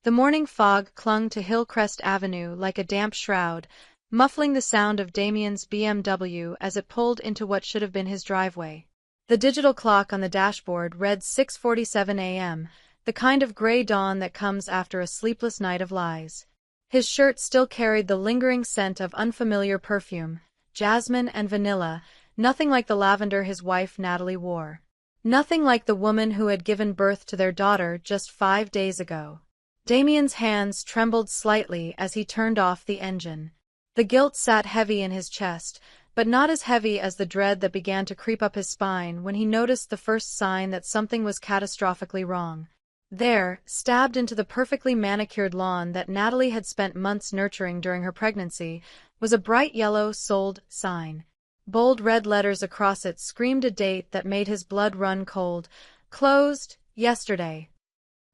The morning fog clung to Hillcrest Avenue like a damp shroud, muffling the sound of Damien's BMW as it pulled into what should have been his driveway. The digital clock on the dashboard read 6:47 a.m., the kind of gray dawn that comes after a sleepless night of lies. His shirt still carried the lingering scent of unfamiliar perfume, jasmine and vanilla, nothing like the lavender his wife Natalie wore. Nothing like the woman who had given birth to their daughter just 5 days ago. Damien's hands trembled slightly as he turned off the engine. The guilt sat heavy in his chest, but not as heavy as the dread that began to creep up his spine when he noticed the first sign that something was catastrophically wrong. There, stabbed into the perfectly manicured lawn that Natalie had spent months nurturing during her pregnancy, was a bright yellow "Sold" sign. Bold red letters across it screamed a date that made his blood run cold. Closed, yesterday.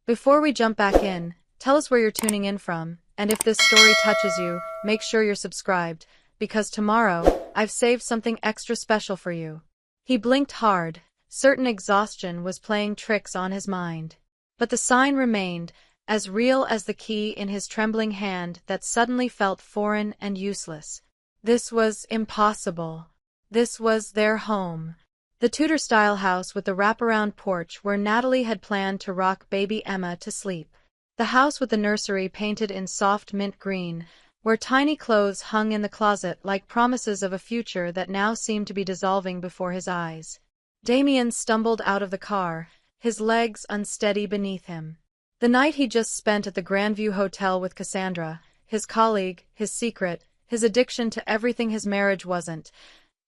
Before we jump back in, tell us where you're tuning in from, and if this story touches you, make sure you're subscribed, because tomorrow, I've saved something extra special for you. He blinked hard, certain exhaustion was playing tricks on his mind. But the sign remained, as real as the key in his trembling hand that suddenly felt foreign and useless. This was impossible. This was their home. The Tudor-style house with the wraparound porch where Natalie had planned to rock baby Emma to sleep. The house with the nursery painted in soft mint green, where tiny clothes hung in the closet like promises of a future that now seemed to be dissolving before his eyes. Damien stumbled out of the car, his legs unsteady beneath him. The night he just spent at the Grandview Hotel with Cassandra, his colleague, his secret, his addiction to everything his marriage wasn't,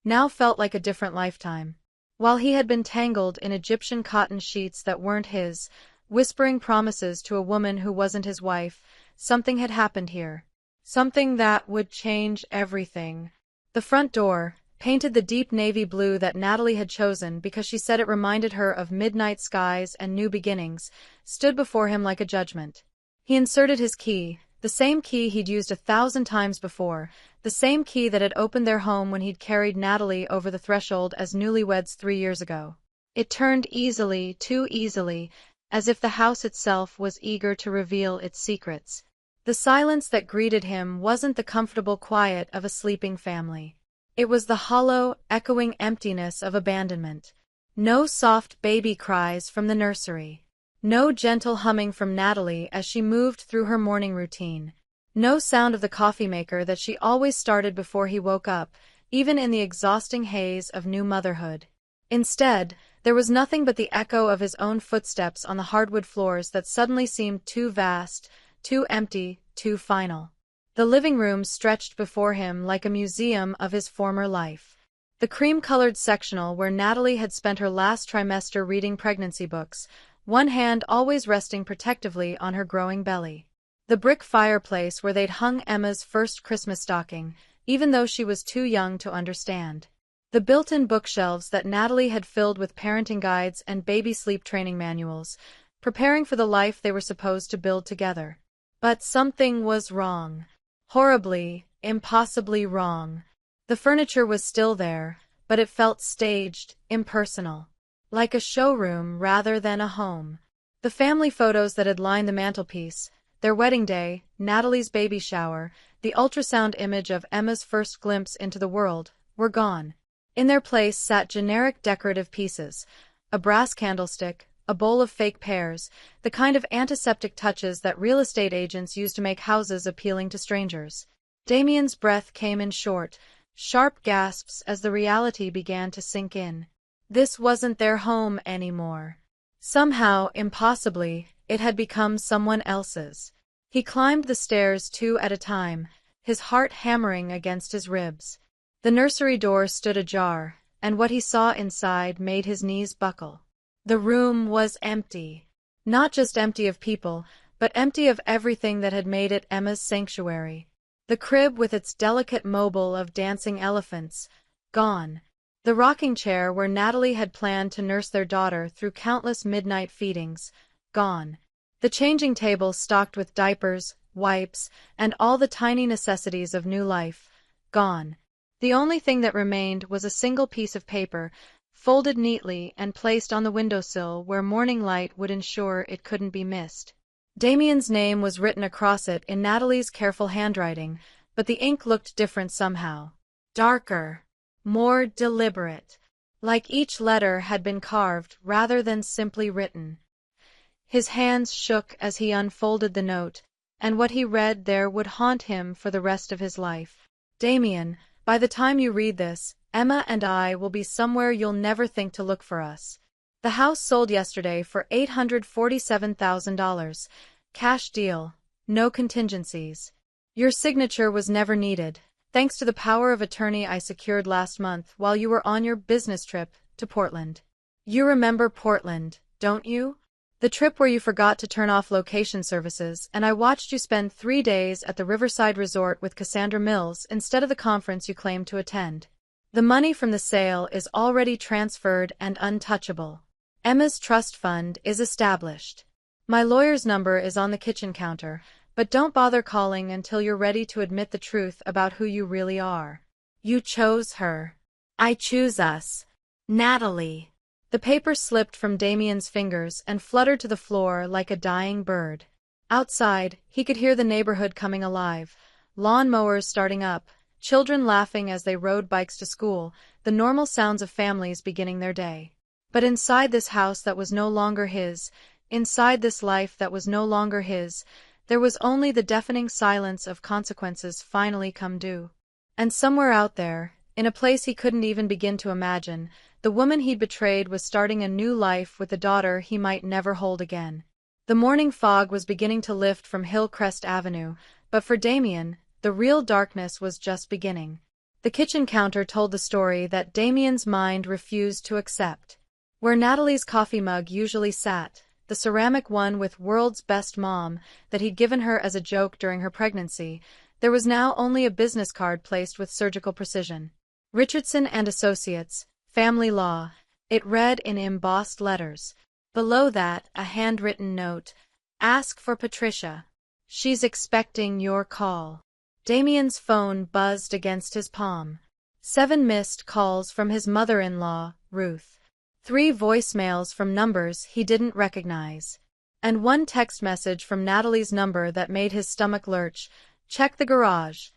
now felt like a different lifetime. While he had been tangled in Egyptian cotton sheets that weren't his, whispering promises to a woman who wasn't his wife, something had happened here. Something that would change everything. The front door, painted the deep navy blue that Natalie had chosen because she said it reminded her of midnight skies and new beginnings, stood before him like a judgment. He inserted his key, the same key he'd used 1,000 times before, the same key that had opened their home when he'd carried Natalie over the threshold as newlyweds 3 years ago. It turned easily, too easily, as if the house itself was eager to reveal its secrets. The silence that greeted him wasn't the comfortable quiet of a sleeping family. It was the hollow, echoing emptiness of abandonment. No soft baby cries from the nursery. No gentle humming from Natalie as she moved through her morning routine. No sound of the coffee maker that she always started before he woke up, even in the exhausting haze of new motherhood. Instead, there was nothing but the echo of his own footsteps on the hardwood floors that suddenly seemed too vast, too empty, too final. The living room stretched before him like a museum of his former life. The cream-colored sectional where Natalie had spent her last trimester reading pregnancy books, one hand always resting protectively on her growing belly. The brick fireplace where they'd hung Emma's first Christmas stocking, even though she was too young to understand. The built-in bookshelves that Natalie had filled with parenting guides and baby sleep training manuals, preparing for the life they were supposed to build together. But something was wrong. Horribly, impossibly wrong. The furniture was still there, but it felt staged, impersonal. Like a showroom rather than a home. The family photos that had lined the mantelpiece, their wedding day, Natalie's baby shower, the ultrasound image of Emma's first glimpse into the world, were gone. In their place sat generic decorative pieces, a brass candlestick, a bowl of fake pears, the kind of antiseptic touches that real estate agents use to make houses appealing to strangers. Damien's breath came in short, sharp gasps as the reality began to sink in. This wasn't their home anymore. Somehow, impossibly, it had become someone else's. He climbed the stairs 2 at a time, his heart hammering against his ribs. The nursery door stood ajar, and what he saw inside made his knees buckle. The room was empty. Not just empty of people, but empty of everything that had made it Emma's sanctuary. The crib with its delicate mobile of dancing elephants, gone. The rocking chair where Natalie had planned to nurse their daughter through countless midnight feedings, gone. The changing table stocked with diapers, wipes, and all the tiny necessities of new life, gone. The only thing that remained was a single piece of paper, folded neatly and placed on the windowsill where morning light would ensure it couldn't be missed. Damien's name was written across it in Natalie's careful handwriting, but the ink looked different somehow. Darker. More deliberate. Like each letter had been carved rather than simply written. His hands shook as he unfolded the note, and what he read there would haunt him for the rest of his life. Damien, by the time you read this, Emma and I will be somewhere you'll never think to look for us. The house sold yesterday for $847,000. Cash deal. No contingencies. Your signature was never needed, thanks to the power of attorney I secured last month while you were on your business trip to Portland. You remember Portland, don't you? The trip where you forgot to turn off location services and I watched you spend 3 days at the Riverside Resort with Cassandra Mills instead of the conference you claimed to attend. The money from the sale is already transferred and untouchable. Emma's trust fund is established. My lawyer's number is on the kitchen counter, but don't bother calling until you're ready to admit the truth about who you really are. You chose her. I choose us. Natalie. The paper slipped from Damien's fingers and fluttered to the floor like a dying bird. Outside, he could hear the neighborhood coming alive, lawn mowers starting up, children laughing as they rode bikes to school, the normal sounds of families beginning their day. But inside this house that was no longer his, inside this life that was no longer his, there was only the deafening silence of consequences finally come due. And somewhere out there, in a place he couldn't even begin to imagine, the woman he'd betrayed was starting a new life with the daughter he might never hold again. The morning fog was beginning to lift from Hillcrest Avenue, but for Damien, the real darkness was just beginning. The kitchen counter told the story that Damien's mind refused to accept. Where Natalie's coffee mug usually sat, the ceramic one with "World's Best Mom" that he'd given her as a joke during her pregnancy, there was now only a business card placed with surgical precision. Richardson and Associates, Family Law. It read in embossed letters. Below that, a handwritten note. Ask for Patricia. She's expecting your call. Damien's phone buzzed against his palm. 7 missed calls from his mother-in-law, Ruth. 3 voicemails from numbers he didn't recognize. And 1 text message from Natalie's number that made his stomach lurch. Check the garage.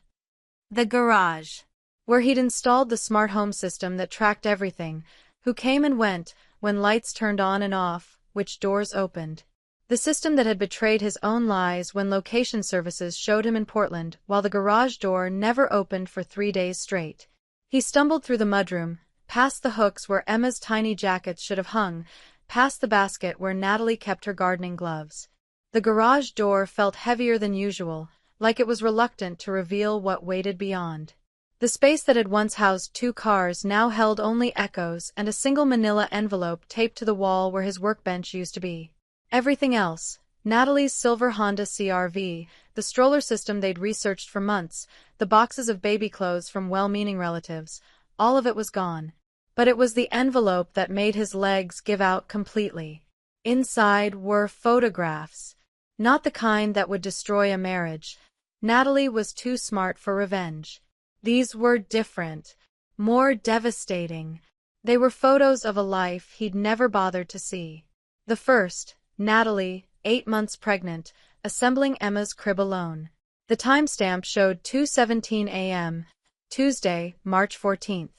The garage. Where he'd installed the smart home system that tracked everything, who came and went, when lights turned on and off, which doors opened. The system that had betrayed his own lies when location services showed him in Portland while the garage door never opened for 3 days straight. He stumbled through the mudroom, past the hooks where Emma's tiny jackets should have hung, past the basket where Natalie kept her gardening gloves. The garage door felt heavier than usual, like it was reluctant to reveal what waited beyond. The space that had once housed 2 cars now held only echoes and a single manila envelope taped to the wall where his workbench used to be. Everything else, Natalie's silver Honda CR-V, the stroller system they'd researched for months, the boxes of baby clothes from well-meaning relatives, all of it was gone. But it was the envelope that made his legs give out completely. Inside were photographs. Not the kind that would destroy a marriage. Natalie was too smart for revenge. These were different, more devastating. They were photos of a life he'd never bothered to see. The first, Natalie, 8 months pregnant, assembling Emma's crib alone. The timestamp showed 2:17 a.m., Tuesday, March 14th.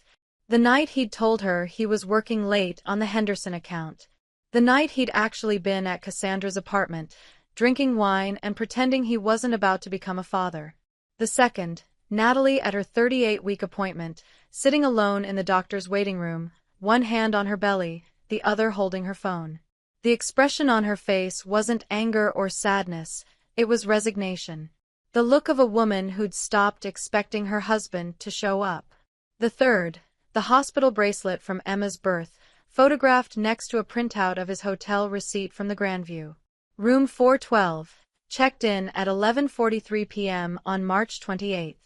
The night he'd told her he was working late on the Henderson account. The night he'd actually been at Cassandra's apartment, drinking wine and pretending he wasn't about to become a father. The second, Natalie at her 38-week appointment, sitting alone in the doctor's waiting room, one hand on her belly, the other holding her phone. The expression on her face wasn't anger or sadness, it was resignation. The look of a woman who'd stopped expecting her husband to show up. The third, the hospital bracelet from Emma's birth, photographed next to a printout of his hotel receipt from the Grandview. Room 412, checked in at 11:43 p.m. on March 28th.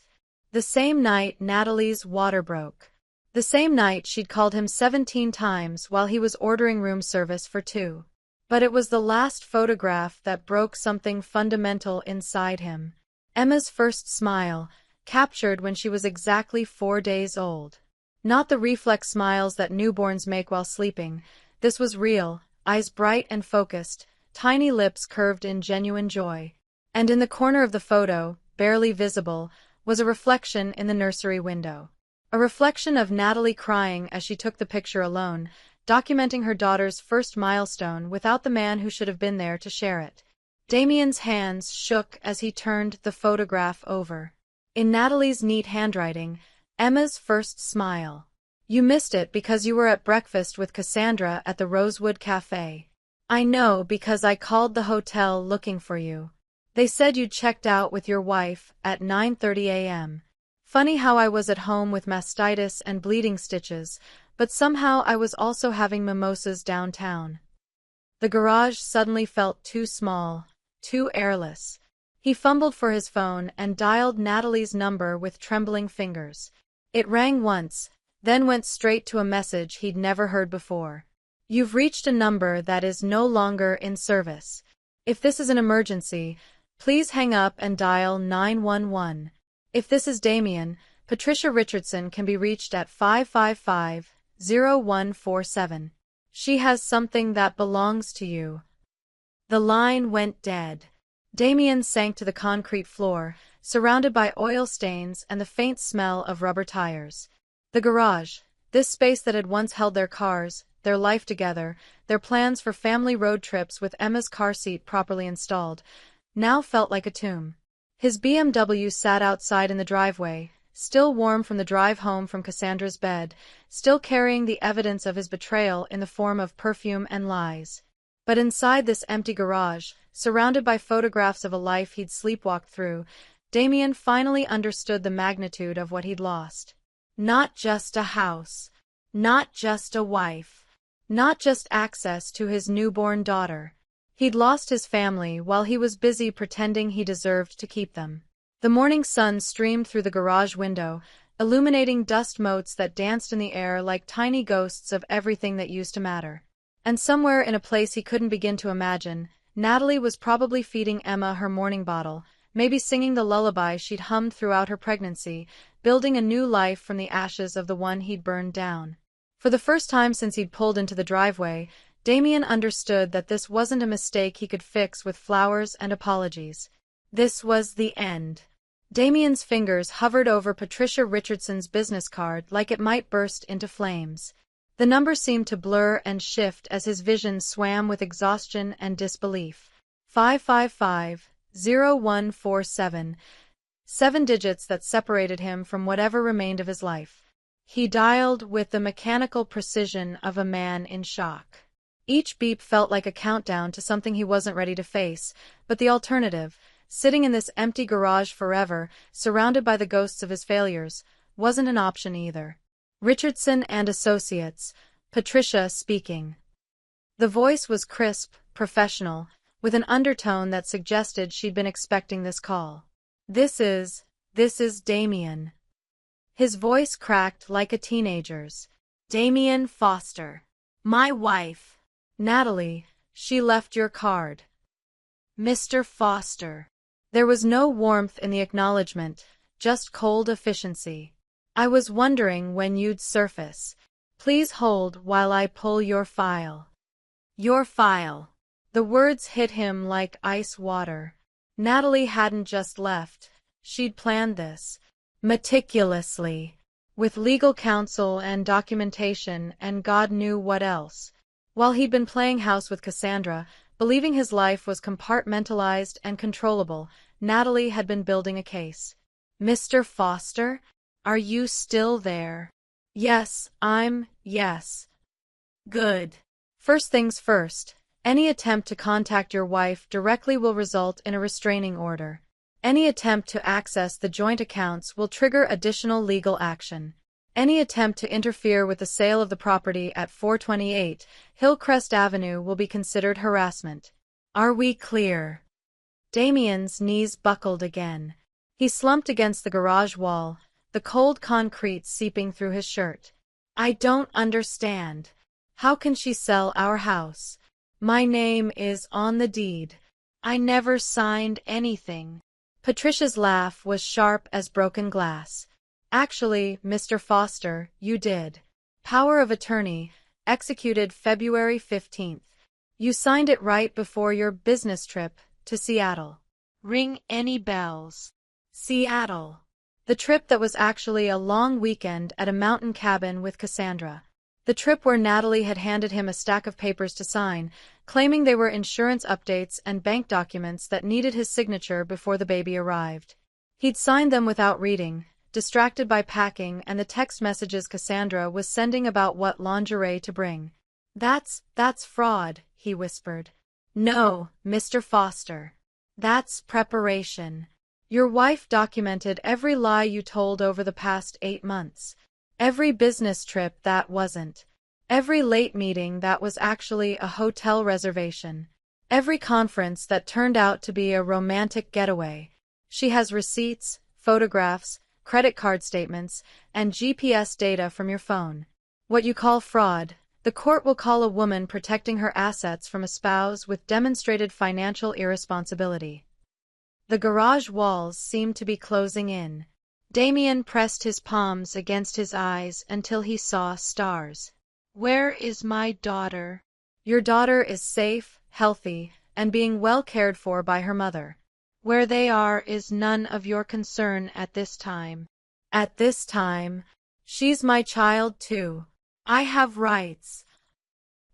The same night Natalie's water broke. The same night she'd called him 17 times while he was ordering room service for 2. But it was the last photograph that broke something fundamental inside him. Emma's first smile, captured when she was exactly 4 days old. Not the reflex smiles that newborns make while sleeping. This was real, eyes bright and focused, tiny lips curved in genuine joy. And in the corner of the photo, barely visible, was a reflection in the nursery window. A reflection of Natalie crying as she took the picture alone, documenting her daughter's first milestone without the man who should have been there to share it. Damien's hands shook as he turned the photograph over. In Natalie's neat handwriting, Emma's first smile. "You missed it because you were at breakfast with Cassandra at the Rosewood Cafe. I know because I called the hotel looking for you. They said you'd checked out with your wife at 9:30 a.m. Funny how I was at home with mastitis and bleeding stitches, but somehow I was also having mimosas downtown." The garage suddenly felt too small, too airless. He fumbled for his phone and dialed Natalie's number with trembling fingers. It rang once, then went straight to a message he'd never heard before. "You've reached a number that is no longer in service. If this is an emergency, please hang up and dial 911. If this is Damien, Patricia Richardson can be reached at 555-0147. She has something that belongs to you." The line went dead. Damien sank to the concrete floor, surrounded by oil stains and the faint smell of rubber tires. The garage, this space that had once held their cars, their life together, their plans for family road trips with Emma's car seat properly installed, now felt like a tomb. His BMW sat outside in the driveway, still warm from the drive home from Cassandra's bed, still carrying the evidence of his betrayal in the form of perfume and lies. But inside this empty garage, surrounded by photographs of a life he'd sleepwalked through, Damien finally understood the magnitude of what he'd lost. Not just a house, not just a wife, not just access to his newborn daughter. He'd lost his family while he was busy pretending he deserved to keep them. The morning sun streamed through the garage window, illuminating dust motes that danced in the air like tiny ghosts of everything that used to matter. And somewhere in a place he couldn't begin to imagine, Natalie was probably feeding Emma her morning bottle, maybe singing the lullaby she'd hummed throughout her pregnancy, building a new life from the ashes of the one he'd burned down. For the first time since he'd pulled into the driveway, Damien understood that this wasn't a mistake he could fix with flowers and apologies. This was the end. Damien's fingers hovered over Patricia Richardson's business card like it might burst into flames. The number seemed to blur and shift as his vision swam with exhaustion and disbelief. 555-0147. 7 digits that separated him from whatever remained of his life. He dialed with the mechanical precision of a man in shock. Each beep felt like a countdown to something he wasn't ready to face, but the alternative, sitting in this empty garage forever, surrounded by the ghosts of his failures, wasn't an option either. Richardson and Associates, Patricia speaking. The voice was crisp, professional, with an undertone that suggested she'd been expecting this call. This is Damien." His voice cracked like a teenager's. "Damien Foster. My wife. Natalie, she left your card. Mr. Foster." There was no warmth in the acknowledgement, just cold efficiency. "I was wondering when you'd surface. Please hold while I pull your file." Your file. The words hit him like ice water. Natalie hadn't just left. She'd planned this. Meticulously. With legal counsel and documentation and God knew what else. While he'd been playing house with Cassandra, believing his life was compartmentalized and controllable, Natalie had been building a case. "Mr. Foster? Are you still there?" Yes. Good. First things first, any attempt to contact your wife directly will result in a restraining order. Any attempt to access the joint accounts will trigger additional legal action. Any attempt to interfere with the sale of the property at 428 Hillcrest Avenue will be considered harassment. Are we clear? Damien's knees buckled again. He slumped against the garage wall, the cold concrete seeping through his shirt. "I don't understand. How can she sell our house? My name is on the deed. I never signed anything." Patricia's laugh was sharp as broken glass. "Actually, Mr. Foster, you did. Power of attorney, executed February 15th. You signed it right before your business trip to Seattle. Ring any bells? Seattle. The trip that was actually a long weekend at a mountain cabin with Cassandra. The trip where Natalie had handed him a stack of papers to sign, claiming they were insurance updates and bank documents that needed his signature before the baby arrived. He'd signed them without reading, distracted by packing and the text messages Cassandra was sending about what lingerie to bring. That's fraud, he whispered. No, Mr. Foster. That's preparation. Your wife documented every lie you told over the past 8 months. Every business trip that wasn't. Every late meeting that was actually a hotel reservation. Every conference that turned out to be a romantic getaway. She has receipts, photographs, credit card statements, and GPS data from your phone. What you call fraud, the court will call a woman protecting her assets from a spouse with demonstrated financial irresponsibility. The garage walls seemed to be closing in. Damien pressed his palms against his eyes until he saw stars. Where is my daughter? Your daughter is safe, healthy, and being well cared for by her mother. Where they are is none of your concern at this time. At this time, she's my child too. I have rights.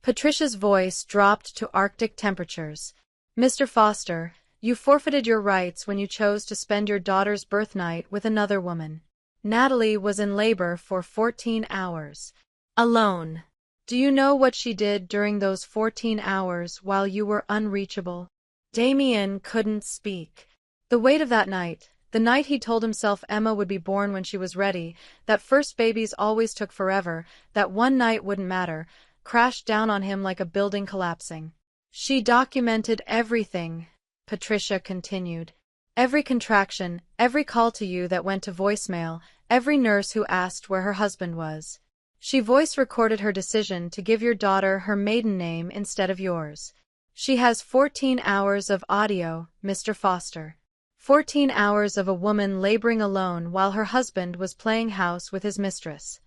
Patricia's voice dropped to Arctic temperatures. Mr. Foster, you forfeited your rights when you chose to spend your daughter's birthnight with another woman. Natalie was in labor for 14 hours. Alone. Do you know what she did during those 14 hours while you were unreachable? Damien couldn't speak. The weight of that night, the night he told himself Emma would be born when she was ready, that first babies always took forever, that one night wouldn't matter, crashed down on him like a building collapsing. She documented everything, Patricia continued. Every contraction, every call to you that went to voicemail, every nurse who asked where her husband was. She voice recorded her decision to give your daughter her maiden name instead of yours. She has 14 hours of audio, Mr. Foster. 14 hours of a woman laboring alone while her husband was playing house with his mistress.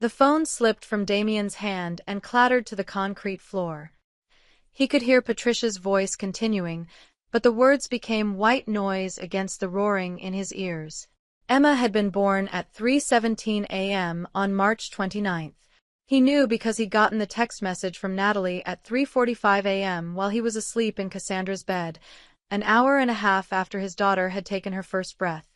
The phone slipped from Damien's hand and clattered to the concrete floor. He could hear Patricia's voice continuing, but the words became white noise against the roaring in his ears. Emma had been born at 3:17 a.m. on March 29th. He knew because he'd gotten the text message from Natalie at 3:45 a.m. while he was asleep in Cassandra's bed, an hour and a half after his daughter had taken her first breath.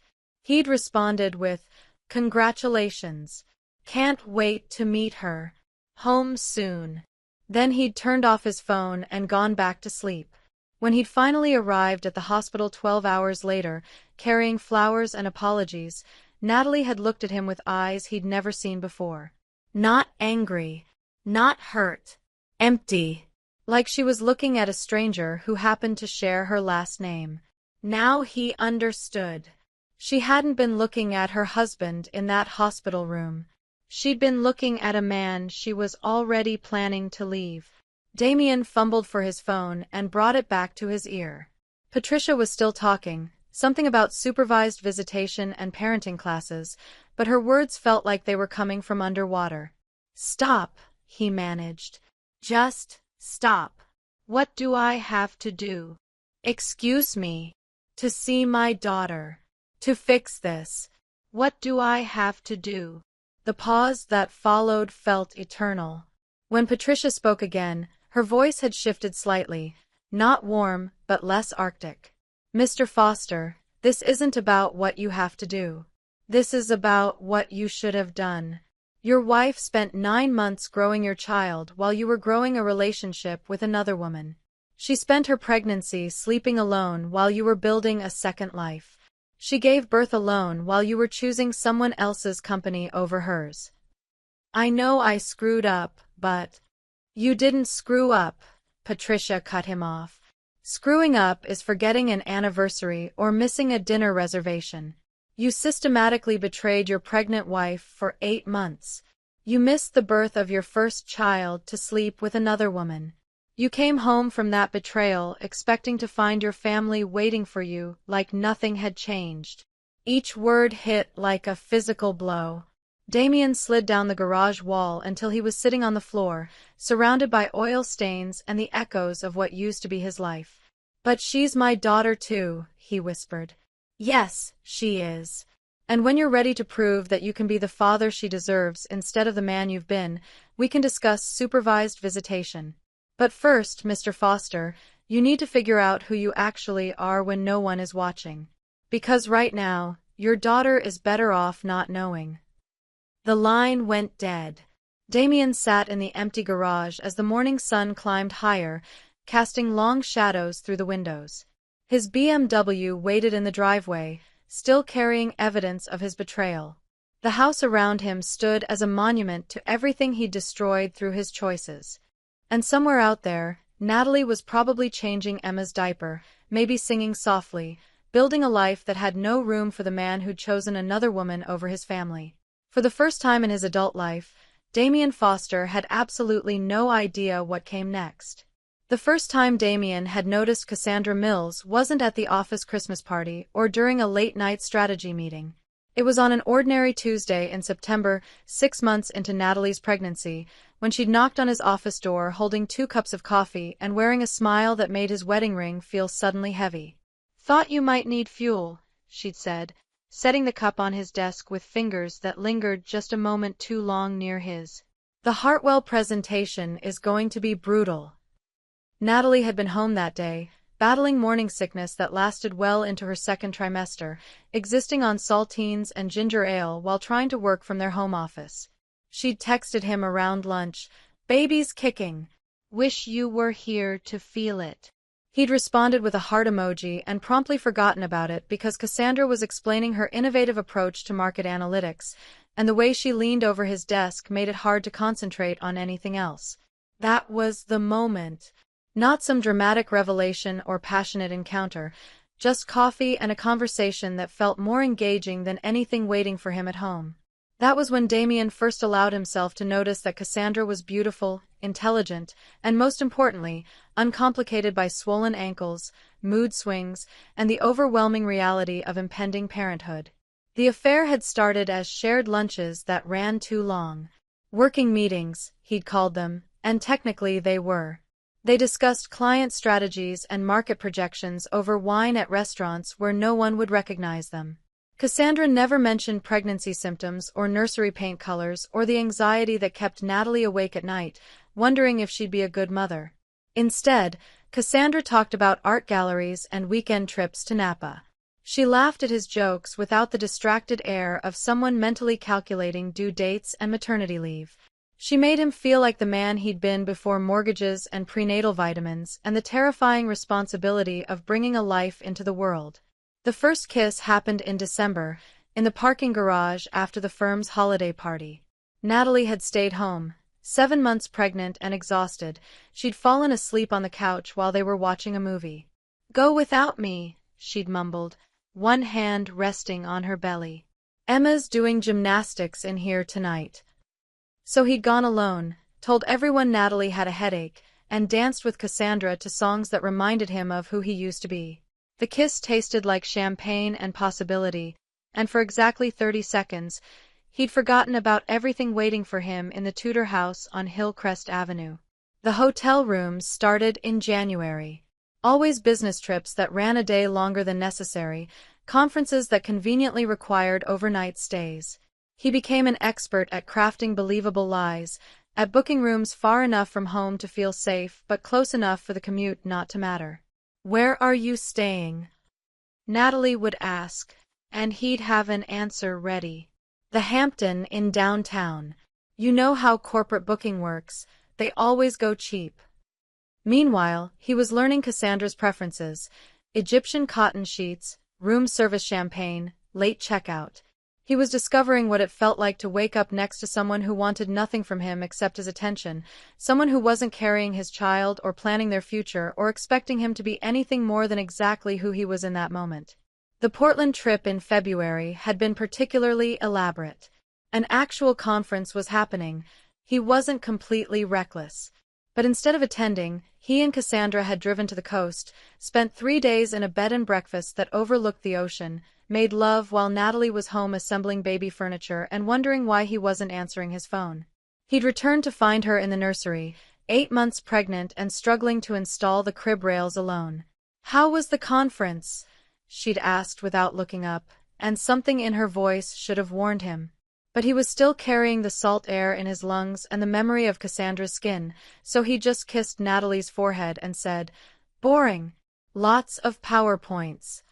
He'd responded with, "Congratulations. Can't wait to meet her. Home soon." Then he'd turned off his phone and gone back to sleep. When he'd finally arrived at the hospital 12 hours later, carrying flowers and apologies, Natalie had looked at him with eyes he'd never seen before. Not angry, not hurt, empty, like she was looking at a stranger who happened to share her last name. Now he understood. She hadn't been looking at her husband in that hospital room. She'd been looking at a man she was already planning to leave. Damien fumbled for his phone and brought it back to his ear. Patricia was still talking, something about supervised visitation and parenting classes, but her words felt like they were coming from underwater. "Stop," he managed. "Just stop. What do I have to do? Excuse me. To see my daughter. To fix this. What do I have to do?" The pause that followed felt eternal. When Patricia spoke again, her voice had shifted slightly, not warm, but less Arctic. "Mr. Foster, this isn't about what you have to do. This is about what you should have done. Your wife spent 9 months growing your child while you were growing a relationship with another woman. She spent her pregnancy sleeping alone while you were building a second life. She gave birth alone while you were choosing someone else's company over hers. I know I screwed up, but..." "You didn't screw up," Patricia cut him off. "Screwing up is forgetting an anniversary or missing a dinner reservation. You systematically betrayed your pregnant wife for 8 months. You missed the birth of your first child to sleep with another woman. You came home from that betrayal expecting to find your family waiting for you like nothing had changed." Each word hit like a physical blow. Damien slid down the garage wall until he was sitting on the floor, surrounded by oil stains and the echoes of what used to be his life. "But she's my daughter too," he whispered. "Yes, she is. And when you're ready to prove that you can be the father she deserves instead of the man you've been, we can discuss supervised visitation. But first, Mr. Foster, you need to figure out who you actually are when no one is watching. Because right now, your daughter is better off not knowing." The line went dead. Damien sat in the empty garage as the morning sun climbed higher, casting long shadows through the windows. His BMW waited in the driveway, still carrying evidence of his betrayal. The house around him stood as a monument to everything he'd destroyed through his choices. And somewhere out there, Natalie was probably changing Emma's diaper, maybe singing softly, building a life that had no room for the man who'd chosen another woman over his family. For the first time in his adult life, Damien Foster had absolutely no idea what came next. The first time Damien had noticed Cassandra Mills wasn't at the office Christmas party or during a late-night strategy meeting. It was on an ordinary Tuesday in September, 6 months into Natalie's pregnancy, when she'd knocked on his office door holding 2 cups of coffee and wearing a smile that made his wedding ring feel suddenly heavy. "Thought you might need fuel," she'd said, setting the cup on his desk with fingers that lingered just a moment too long near his. "The Hartwell presentation is going to be brutal." Natalie had been home that day, battling morning sickness that lasted well into her second trimester, existing on saltines and ginger ale while trying to work from their home office. She'd texted him around lunch, "Baby's kicking. Wish you were here to feel it." He'd responded with a heart emoji and promptly forgotten about it because Cassandra was explaining her innovative approach to market analytics, and the way she leaned over his desk made it hard to concentrate on anything else. That was the moment. Not some dramatic revelation or passionate encounter, just coffee and a conversation that felt more engaging than anything waiting for him at home. That was when Damien first allowed himself to notice that Cassandra was beautiful, intelligent, and most importantly, uncomplicated by swollen ankles, mood swings, and the overwhelming reality of impending parenthood. The affair had started as shared lunches that ran too long. Working meetings, he'd called them, and technically they were. They discussed client strategies and market projections over wine at restaurants where no one would recognize them. Cassandra never mentioned pregnancy symptoms or nursery paint colors or the anxiety that kept Natalie awake at night, wondering if she'd be a good mother. Instead, Cassandra talked about art galleries and weekend trips to Napa. She laughed at his jokes without the distracted air of someone mentally calculating due dates and maternity leave. She made him feel like the man he'd been before mortgages and prenatal vitamins and the terrifying responsibility of bringing a life into the world. The first kiss happened in December, in the parking garage after the firm's holiday party. Natalie had stayed home. 7 months pregnant and exhausted, she'd fallen asleep on the couch while they were watching a movie. "Go without me," she'd mumbled, one hand resting on her belly. "Emma's doing gymnastics in here tonight." So he'd gone alone, told everyone Natalie had a headache, and danced with Cassandra to songs that reminded him of who he used to be. The kiss tasted like champagne and possibility, and for exactly 30 seconds, he'd forgotten about everything waiting for him in the Tudor house on Hillcrest Avenue. The hotel rooms started in January. Always business trips that ran a day longer than necessary, conferences that conveniently required overnight stays. He became an expert at crafting believable lies, at booking rooms far enough from home to feel safe but close enough for the commute not to matter. "Where are you staying?" Natalie would ask, and he'd have an answer ready. "The Hampton in downtown. You know how corporate booking works, they always go cheap." Meanwhile, he was learning Cassandra's preferences: Egyptian cotton sheets, room service champagne, late checkout. He was discovering what it felt like to wake up next to someone who wanted nothing from him except his attention, someone who wasn't carrying his child or planning their future or expecting him to be anything more than exactly who he was in that moment. The Portland trip in February had been particularly elaborate. An actual conference was happening. He wasn't completely reckless. But instead of attending, he and Cassandra had driven to the coast, spent 3 days in a bed and breakfast that overlooked the ocean, made love while Natalie was home assembling baby furniture and wondering why he wasn't answering his phone. He'd returned to find her in the nursery, 8 months pregnant and struggling to install the crib rails alone. "How was the conference?" she'd asked without looking up, and something in her voice should have warned him. But he was still carrying the salt air in his lungs and the memory of Cassandra's skin, so he just kissed Natalie's forehead and said, "Boring. Lots of PowerPoints."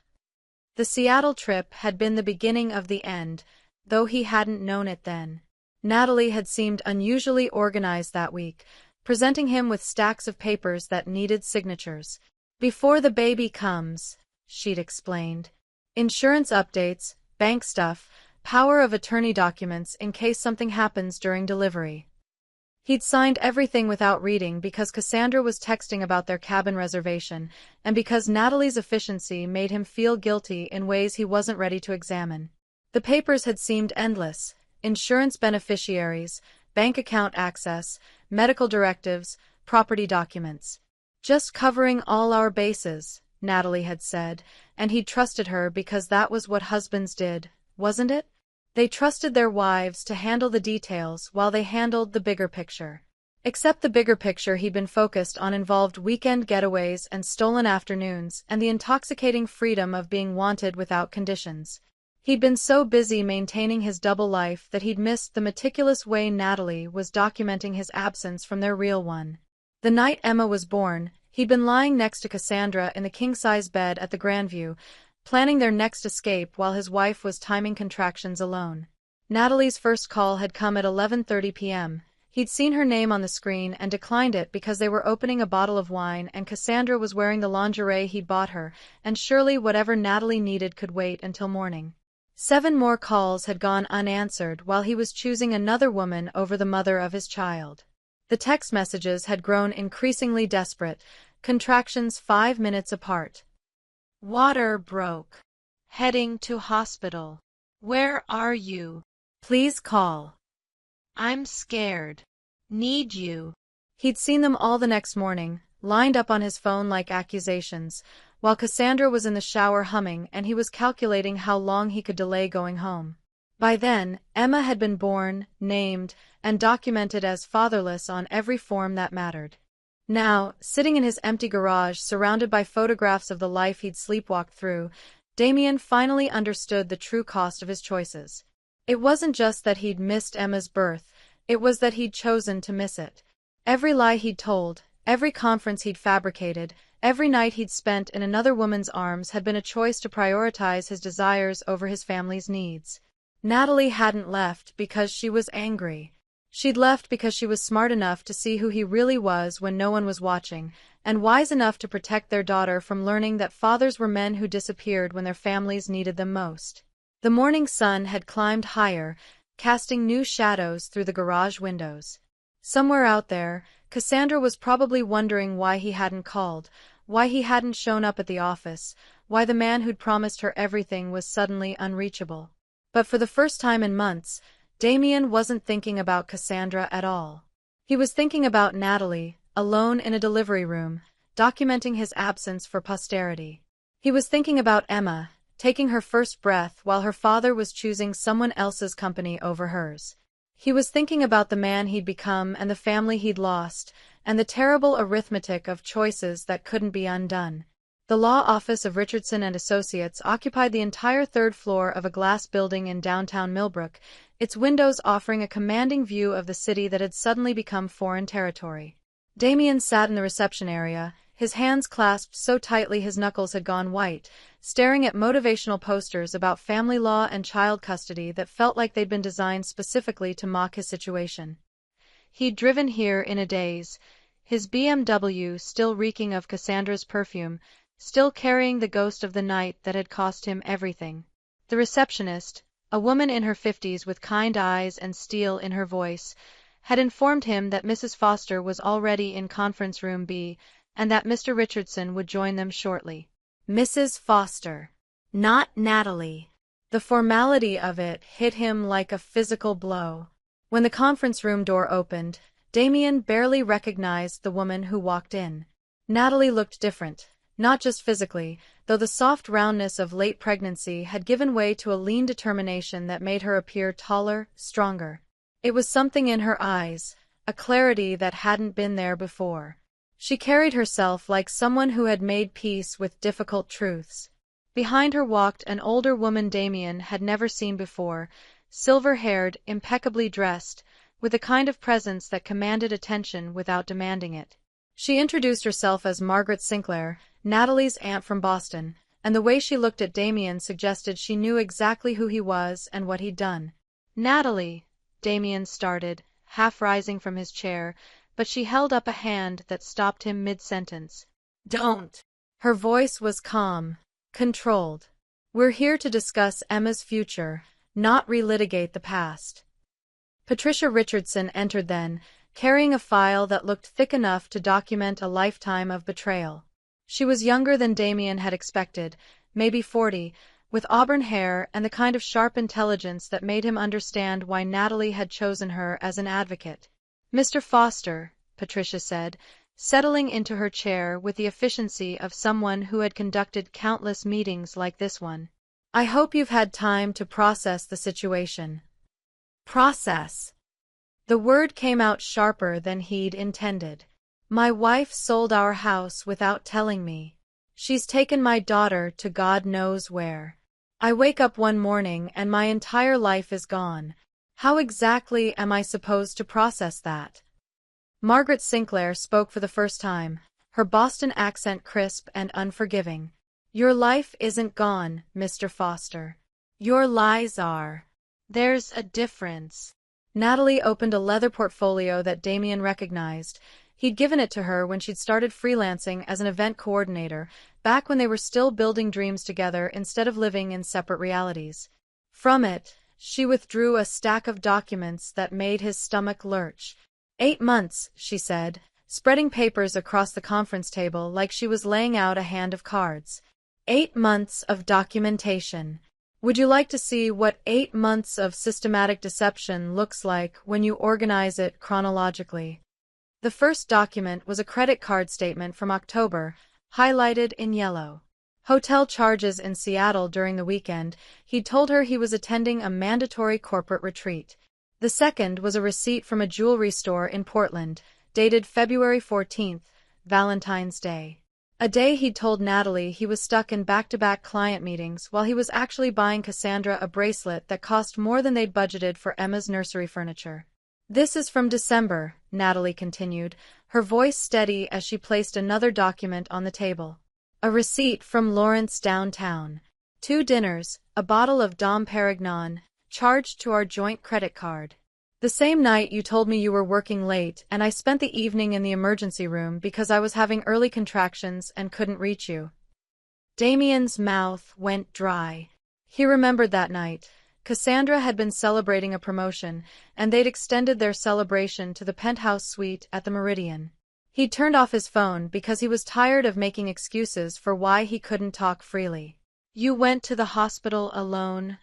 The Seattle trip had been the beginning of the end, though he hadn't known it then. Natalie had seemed unusually organized that week, presenting him with stacks of papers that needed signatures. "Before the baby comes," she'd explained. "Insurance updates, bank stuff, power of attorney documents in case something happens during delivery." He'd signed everything without reading because Cassandra was texting about their cabin reservation, and because Natalie's efficiency made him feel guilty in ways he wasn't ready to examine. The papers had seemed endless: insurance beneficiaries, bank account access, medical directives, property documents. "Just covering all our bases," Natalie had said, and he'd trusted her because that was what husbands did, wasn't it? They trusted their wives to handle the details while they handled the bigger picture. Except the bigger picture he'd been focused on involved weekend getaways and stolen afternoons and the intoxicating freedom of being wanted without conditions. He'd been so busy maintaining his double life that he'd missed the meticulous way Natalie was documenting his absence from their real one. The night Emma was born, he'd been lying next to Cassandra in the king-size bed at the Grandview, planning their next escape while his wife was timing contractions alone. Natalie's first call had come at 11:30 p.m. He'd seen her name on the screen and declined it because they were opening a bottle of wine and Cassandra was wearing the lingerie he'd bought her, and surely whatever Natalie needed could wait until morning. 7 more calls had gone unanswered while he was choosing another woman over the mother of his child. The text messages had grown increasingly desperate, contractions 5 minutes apart. "Water broke. Heading to hospital. Where are you? Please call. I'm scared. Need you." He'd seen them all the next morning, lined up on his phone like accusations, while Cassandra was in the shower humming and he was calculating how long he could delay going home. By then, Emma had been born, named, and documented as fatherless on every form that mattered. Now, sitting in his empty garage surrounded by photographs of the life he'd sleepwalked through, Damien finally understood the true cost of his choices. It wasn't just that he'd missed Emma's birth, it was that he'd chosen to miss it. Every lie he'd told, every conference he'd fabricated, every night he'd spent in another woman's arms had been a choice to prioritize his desires over his family's needs. Natalie hadn't left because she was angry. She'd left because she was smart enough to see who he really was when no one was watching, and wise enough to protect their daughter from learning that fathers were men who disappeared when their families needed them most. The morning sun had climbed higher, casting new shadows through the garage windows. Somewhere out there, Cassandra was probably wondering why he hadn't called, why he hadn't shown up at the office, why the man who'd promised her everything was suddenly unreachable. But for the first time in months, Damien wasn't thinking about Cassandra at all. He was thinking about Natalie, alone in a delivery room, documenting his absence for posterity. He was thinking about Emma, taking her first breath while her father was choosing someone else's company over hers. He was thinking about the man he'd become and the family he'd lost, and the terrible arithmetic of choices that couldn't be undone. The law office of Richardson and Associates occupied the entire 3rd floor of a glass building in downtown Millbrook, its windows offering a commanding view of the city that had suddenly become foreign territory. Damien sat in the reception area, his hands clasped so tightly his knuckles had gone white, staring at motivational posters about family law and child custody that felt like they'd been designed specifically to mock his situation. He'd driven here in a daze, his BMW still reeking of Cassandra's perfume, still carrying the ghost of the night that had cost him everything. The receptionist, a woman in her 50s with kind eyes and steel in her voice, had informed him that Mrs. Foster was already in Conference Room B, and that Mr. Richardson would join them shortly. Mrs. Foster. Not Natalie. The formality of it hit him like a physical blow. When the conference room door opened, Damien barely recognized the woman who walked in. Natalie looked different, not just physically, though the soft roundness of late pregnancy had given way to a lean determination that made her appear taller, stronger. It was something in her eyes, a clarity that hadn't been there before. She carried herself like someone who had made peace with difficult truths. Behind her walked an older woman Damien had never seen before, silver-haired, impeccably dressed, with a kind of presence that commanded attention without demanding it. She introduced herself as Margaret Sinclair, Natalie's aunt from Boston, and the way she looked at Damien suggested she knew exactly who he was and what he'd done. "Natalie," Damien started, half rising from his chair, but she held up a hand that stopped him mid-sentence. "Don't!" Her voice was calm, controlled. "We're here to discuss Emma's future, not relitigate the past." Patricia Richardson entered then, carrying a file that looked thick enough to document a lifetime of betrayal. She was younger than Damien had expected, maybe 40, with auburn hair and the kind of sharp intelligence that made him understand why Natalie had chosen her as an advocate. "Mr. Foster," Patricia said, settling into her chair with the efficiency of someone who had conducted countless meetings like this one. "I hope you've had time to process the situation." Process. The word came out sharper than he'd intended. "My wife sold our house without telling me. She's taken my daughter to God knows where. I wake up one morning and my entire life is gone. How exactly am I supposed to process that?" Margaret Sinclair spoke for the first time, her Boston accent crisp and unforgiving. "Your life isn't gone, Mr. Foster. Your lies are. There's a difference." Natalie opened a leather portfolio that Damien recognized. He'd given it to her when she'd started freelancing as an event coordinator, back when they were still building dreams together instead of living in separate realities. From it, she withdrew a stack of documents that made his stomach lurch. 8 months, she said, spreading papers across the conference table like she was laying out a hand of cards. 8 months of documentation. Would you like to see what 8 months of systematic deception looks like when you organize it chronologically? The first document was a credit card statement from October, highlighted in yellow. Hotel charges in Seattle during the weekend. He'd told her he was attending a mandatory corporate retreat. The second was a receipt from a jewelry store in Portland, dated February 14th, Valentine's Day. A day he'd told Natalie he was stuck in back-to-back client meetings while he was actually buying Cassandra a bracelet that cost more than they'd budgeted for Emma's nursery furniture. "This is from December," Natalie continued, her voice steady as she placed another document on the table. "A receipt from Lawrence downtown. 2 dinners, a bottle of Dom Perignon, charged to our joint credit card. The same night you told me you were working late and I spent the evening in the emergency room because I was having early contractions and couldn't reach you." Damien's mouth went dry. He remembered that night. Cassandra had been celebrating a promotion, and they'd extended their celebration to the penthouse suite at the Meridian. He'd turned off his phone because he was tired of making excuses for why he couldn't talk freely. "You went to the hospital alone?"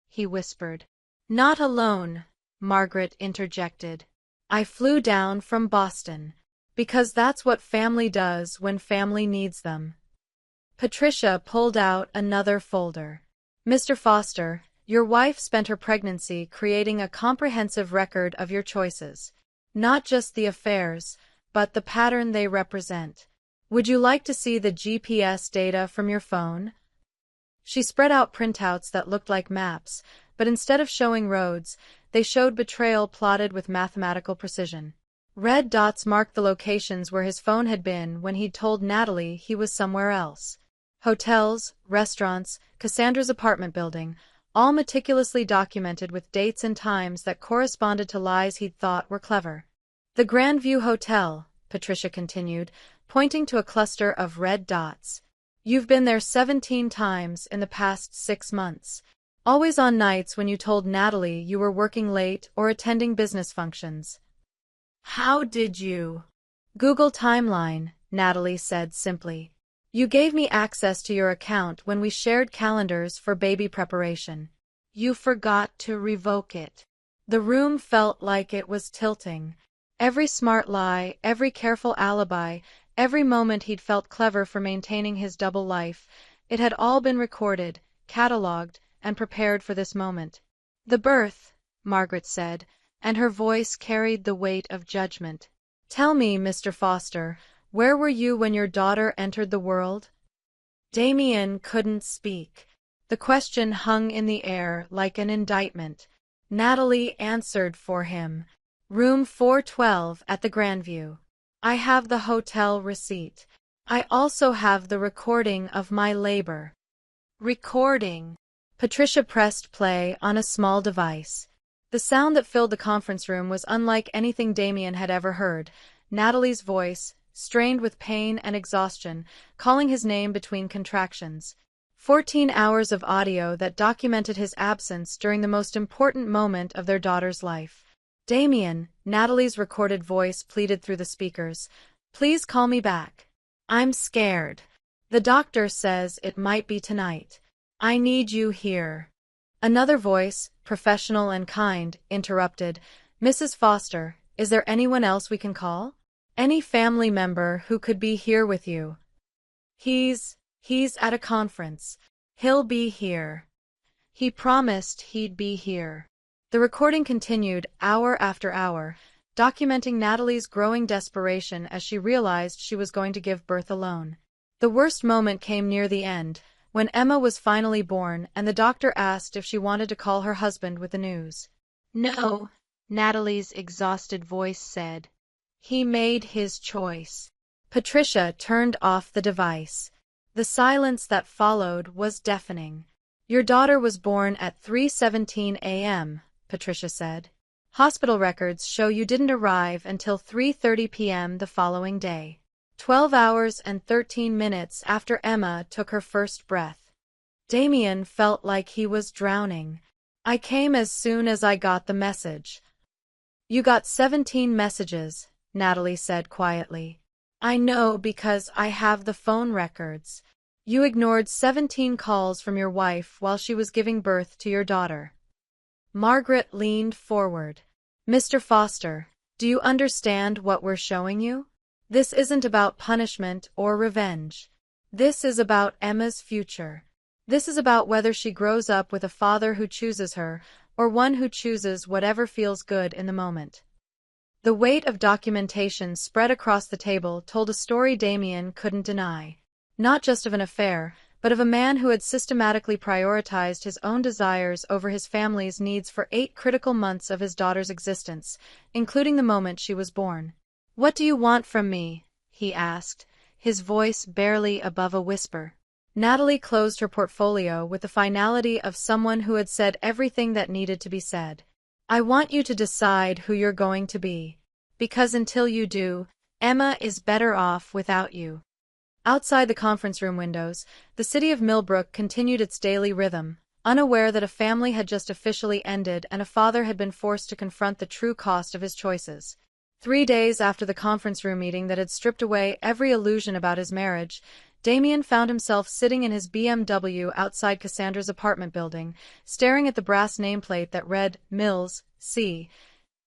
he whispered. "Not alone," Margaret interjected. "I flew down from Boston. Because that's what family does when family needs them." Patricia pulled out another folder. "Mr. Foster, your wife spent her pregnancy creating a comprehensive record of your choices. Not just the affairs, but the pattern they represent. Would you like to see the GPS data from your phone?" She spread out printouts that looked like maps, but instead of showing roads, they showed betrayal plotted with mathematical precision. Red dots marked the locations where his phone had been when he'd told Natalie he was somewhere else. Hotels, restaurants, Cassandra's apartment building, all meticulously documented with dates and times that corresponded to lies he'd thought were clever. "The Grandview Hotel," Patricia continued, pointing to a cluster of red dots. "You've been there 17 times in the past 6 months. Always on nights when you told Natalie you were working late or attending business functions." "How did you?" "Google Timeline," Natalie said simply. "You gave me access to your account when we shared calendars for baby preparation. You forgot to revoke it." The room felt like it was tilting. Every smart lie, every careful alibi, Every moment he'd felt clever for maintaining his double life. It had all been recorded, catalogued, and prepared for this moment. "The birth," Margaret said, and her voice carried the weight of judgment. "Tell me, Mr. Foster, where were you when your daughter entered the world?" Damien couldn't speak. The question hung in the air like an indictment. Natalie answered for him. "Room 412 at the Grandview. I have the hotel receipt. I also have the recording of my labor." Recording. Patricia pressed play on a small device. The sound that filled the conference room was unlike anything Damien had ever heard. Natalie's voice, strained with pain and exhaustion, calling his name between contractions. 14 hours of audio that documented his absence during the most important moment of their daughter's life. "Damien," Natalie's recorded voice pleaded through the speakers, "please call me back. I'm scared. The doctor says it might be tonight. I need you here." Another voice, professional and kind, interrupted. "Mrs. Foster, is there anyone else we can call? Any family member who could be here with you?" He's at a conference. He'll be here. He promised he'd be here." The recording continued, hour after hour, documenting Natalie's growing desperation as she realized she was going to give birth alone. The worst moment came near the end, when Emma was finally born and the doctor asked if she wanted to call her husband with the news. "No," Natalie's exhausted voice said. "He made his choice." Patricia turned off the device. The silence that followed was deafening. "Your daughter was born at 3:17 a.m., Patricia said. "Hospital records show you didn't arrive until 3:30 p.m. the following day. 12 hours and 13 minutes after Emma took her first breath." Damien felt like he was drowning. "I came as soon as I got the message." "You got 17 messages," Natalie said quietly. "I know because I have the phone records. You ignored 17 calls from your wife while she was giving birth to your daughter." Margaret leaned forward. "Mr. Foster, do you understand what we're showing you? This isn't about punishment or revenge. This is about Emma's future. This is about whether she grows up with a father who chooses her, or one who chooses whatever feels good in the moment." The weight of documentation spread across the table told a story Damien couldn't deny. Not just of an affair, but of a man who had systematically prioritized his own desires over his family's needs for 8 critical months of his daughter's existence, including the moment she was born. "What do you want from me?" he asked, his voice barely above a whisper. Natalie closed her portfolio with the finality of someone who had said everything that needed to be said. "I want you to decide who you're going to be. Because until you do, Emma is better off without you." Outside the conference room windows, the city of Millbrook continued its daily rhythm, unaware that a family had just officially ended and a father had been forced to confront the true cost of his choices. 3 days after the conference room meeting that had stripped away every illusion about his marriage, Damien found himself sitting in his BMW outside Cassandra's apartment building, staring at the brass nameplate that read, "Mills, C."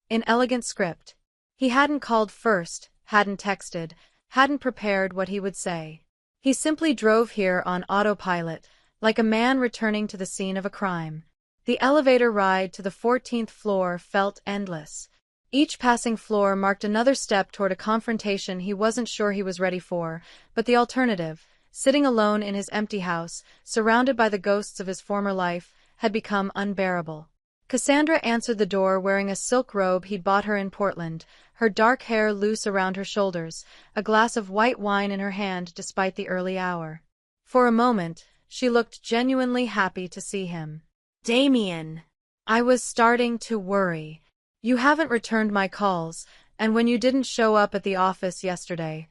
in elegant script. He hadn't called first, hadn't texted, hadn't prepared what he would say. He simply drove here on autopilot, like a man returning to the scene of a crime. The elevator ride to the 14th floor felt endless. Each passing floor marked another step toward a confrontation he wasn't sure he was ready for, but the alternative, sitting alone in his empty house, surrounded by the ghosts of his former life, had become unbearable. Cassandra answered the door wearing a silk robe he'd bought her in Portland, her dark hair loose around her shoulders, a glass of white wine in her hand despite the early hour. For a moment, she looked genuinely happy to see him. "Damien, I was starting to worry. You haven't returned my calls, and when you didn't show up at the office yesterday."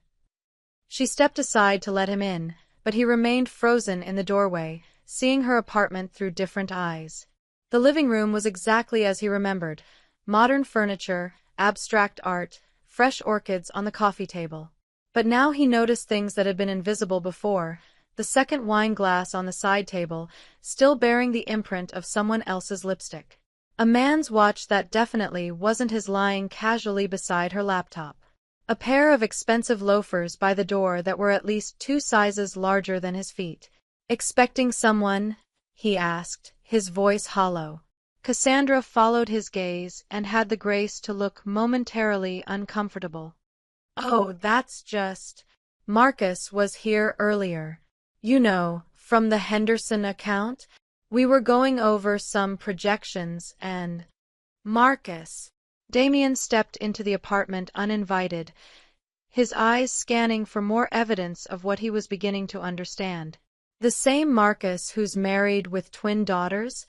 She stepped aside to let him in, but he remained frozen in the doorway, seeing her apartment through different eyes. The living room was exactly as he remembered: modern furniture, abstract art, fresh orchids on the coffee table. But now he noticed things that had been invisible before: the second wine glass on the side table, still bearing the imprint of someone else's lipstick. A man's watch that definitely wasn't his lying casually beside her laptop. A pair of expensive loafers by the door that were at least 2 sizes larger than his feet. "Expecting someone?" he asked, his voice hollow. Cassandra followed his gaze and had the grace to look momentarily uncomfortable. "Oh, that's just… Marcus was here earlier. You know, from the Henderson account? We were going over some projections and…" "Marcus!" Damien stepped into the apartment uninvited, his eyes scanning for more evidence of what he was beginning to understand. "The same Marcus who's married with twin daughters?"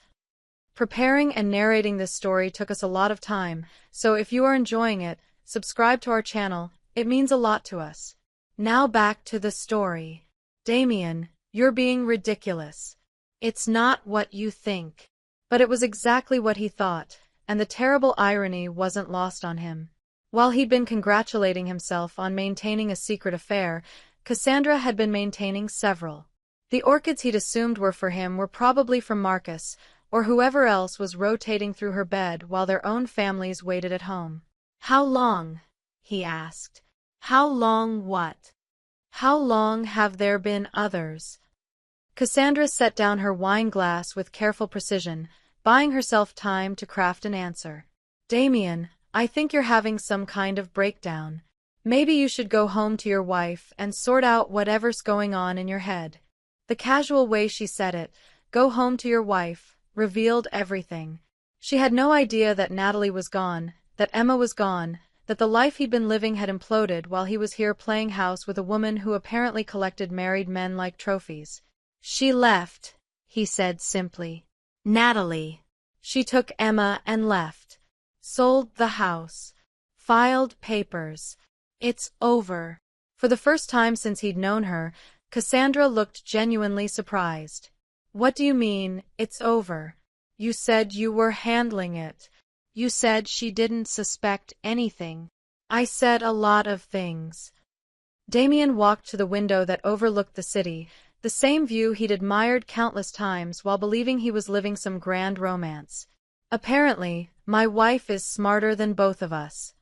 Preparing and narrating this story took us a lot of time, so if you are enjoying it, subscribe to our channel, it means a lot to us. Now back to the story. "Damien, you're being ridiculous. It's not what you think." But it was exactly what he thought, and the terrible irony wasn't lost on him. While he'd been congratulating himself on maintaining a secret affair, Cassandra had been maintaining several. The orchids he'd assumed were for him were probably from Marcus, or whoever else was rotating through her bed while their own families waited at home. "How long?" he asked. "How long what? How long have there been others?" Cassandra set down her wine glass with careful precision, buying herself time to craft an answer. "Damien, I think you're having some kind of breakdown. Maybe you should go home to your wife and sort out whatever's going on in your head." The casual way she said it, "go home to your wife," revealed everything. She had no idea that Natalie was gone, that Emma was gone, that the life he'd been living had imploded while he was here playing house with a woman who apparently collected married men like trophies. "She left," he said simply. "Natalie. She took Emma and left. Sold the house. Filed papers. It's over." For the first time since he'd known her, Cassandra looked genuinely surprised. "What do you mean, it's over? You said you were handling it. You said she didn't suspect anything." "I said a lot of things." Damien walked to the window that overlooked the city, the same view he'd admired countless times while believing he was living some grand romance. "Apparently, my wife is smarter than both of us."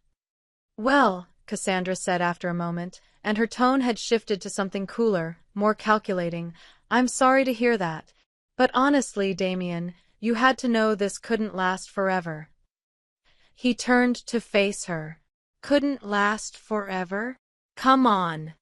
"Well," Cassandra said after a moment, and her tone had shifted to something cooler, more calculating, "I'm sorry to hear that. But honestly, Damien, you had to know this couldn't last forever." He turned to face her. "Couldn't last forever? Come on."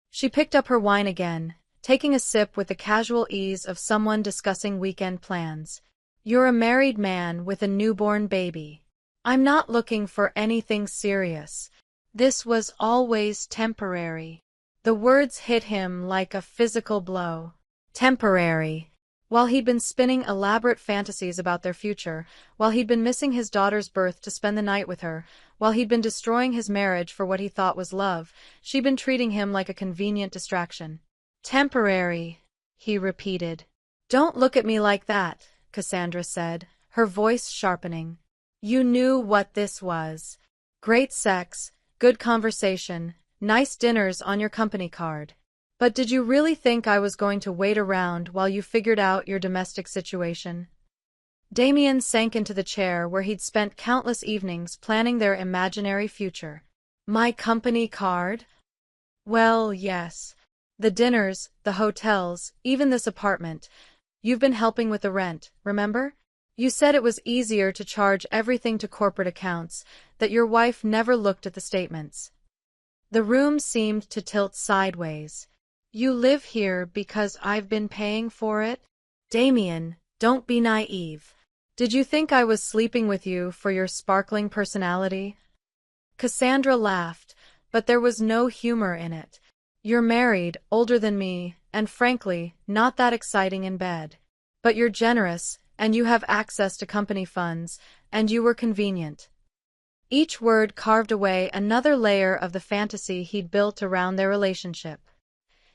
She picked up her wine again, taking a sip with the casual ease of someone discussing weekend plans. "You're a married man with a newborn baby. I'm not looking for anything serious. This was always temporary." The words hit him like a physical blow. Temporary. While he'd been spinning elaborate fantasies about their future, while he'd been missing his daughter's birth to spend the night with her, while he'd been destroying his marriage for what he thought was love, she'd been treating him like a convenient distraction. "Temporary," he repeated. "Don't look at me like that," Cassandra said, her voice sharpening. "You knew what this was. Great sex, good conversation, nice dinners on your company card. But did you really think I was going to wait around while you figured out your domestic situation?" Damien sank into the chair where he'd spent countless evenings planning their imaginary future. "My company card?" "Well, yes. The dinners, the hotels, even this apartment. You've been helping with the rent, remember? You said it was easier to charge everything to corporate accounts, that your wife never looked at the statements." The room seemed to tilt sideways. "You live here because I've been paying for it?" "Damien, don't be naive. Did you think I was sleeping with you for your sparkling personality?" Cassandra laughed, but there was no humor in it. "You're married, older than me, and frankly, not that exciting in bed. But you're generous, and you have access to company funds, and you were convenient." Each word carved away another layer of the fantasy he'd built around their relationship.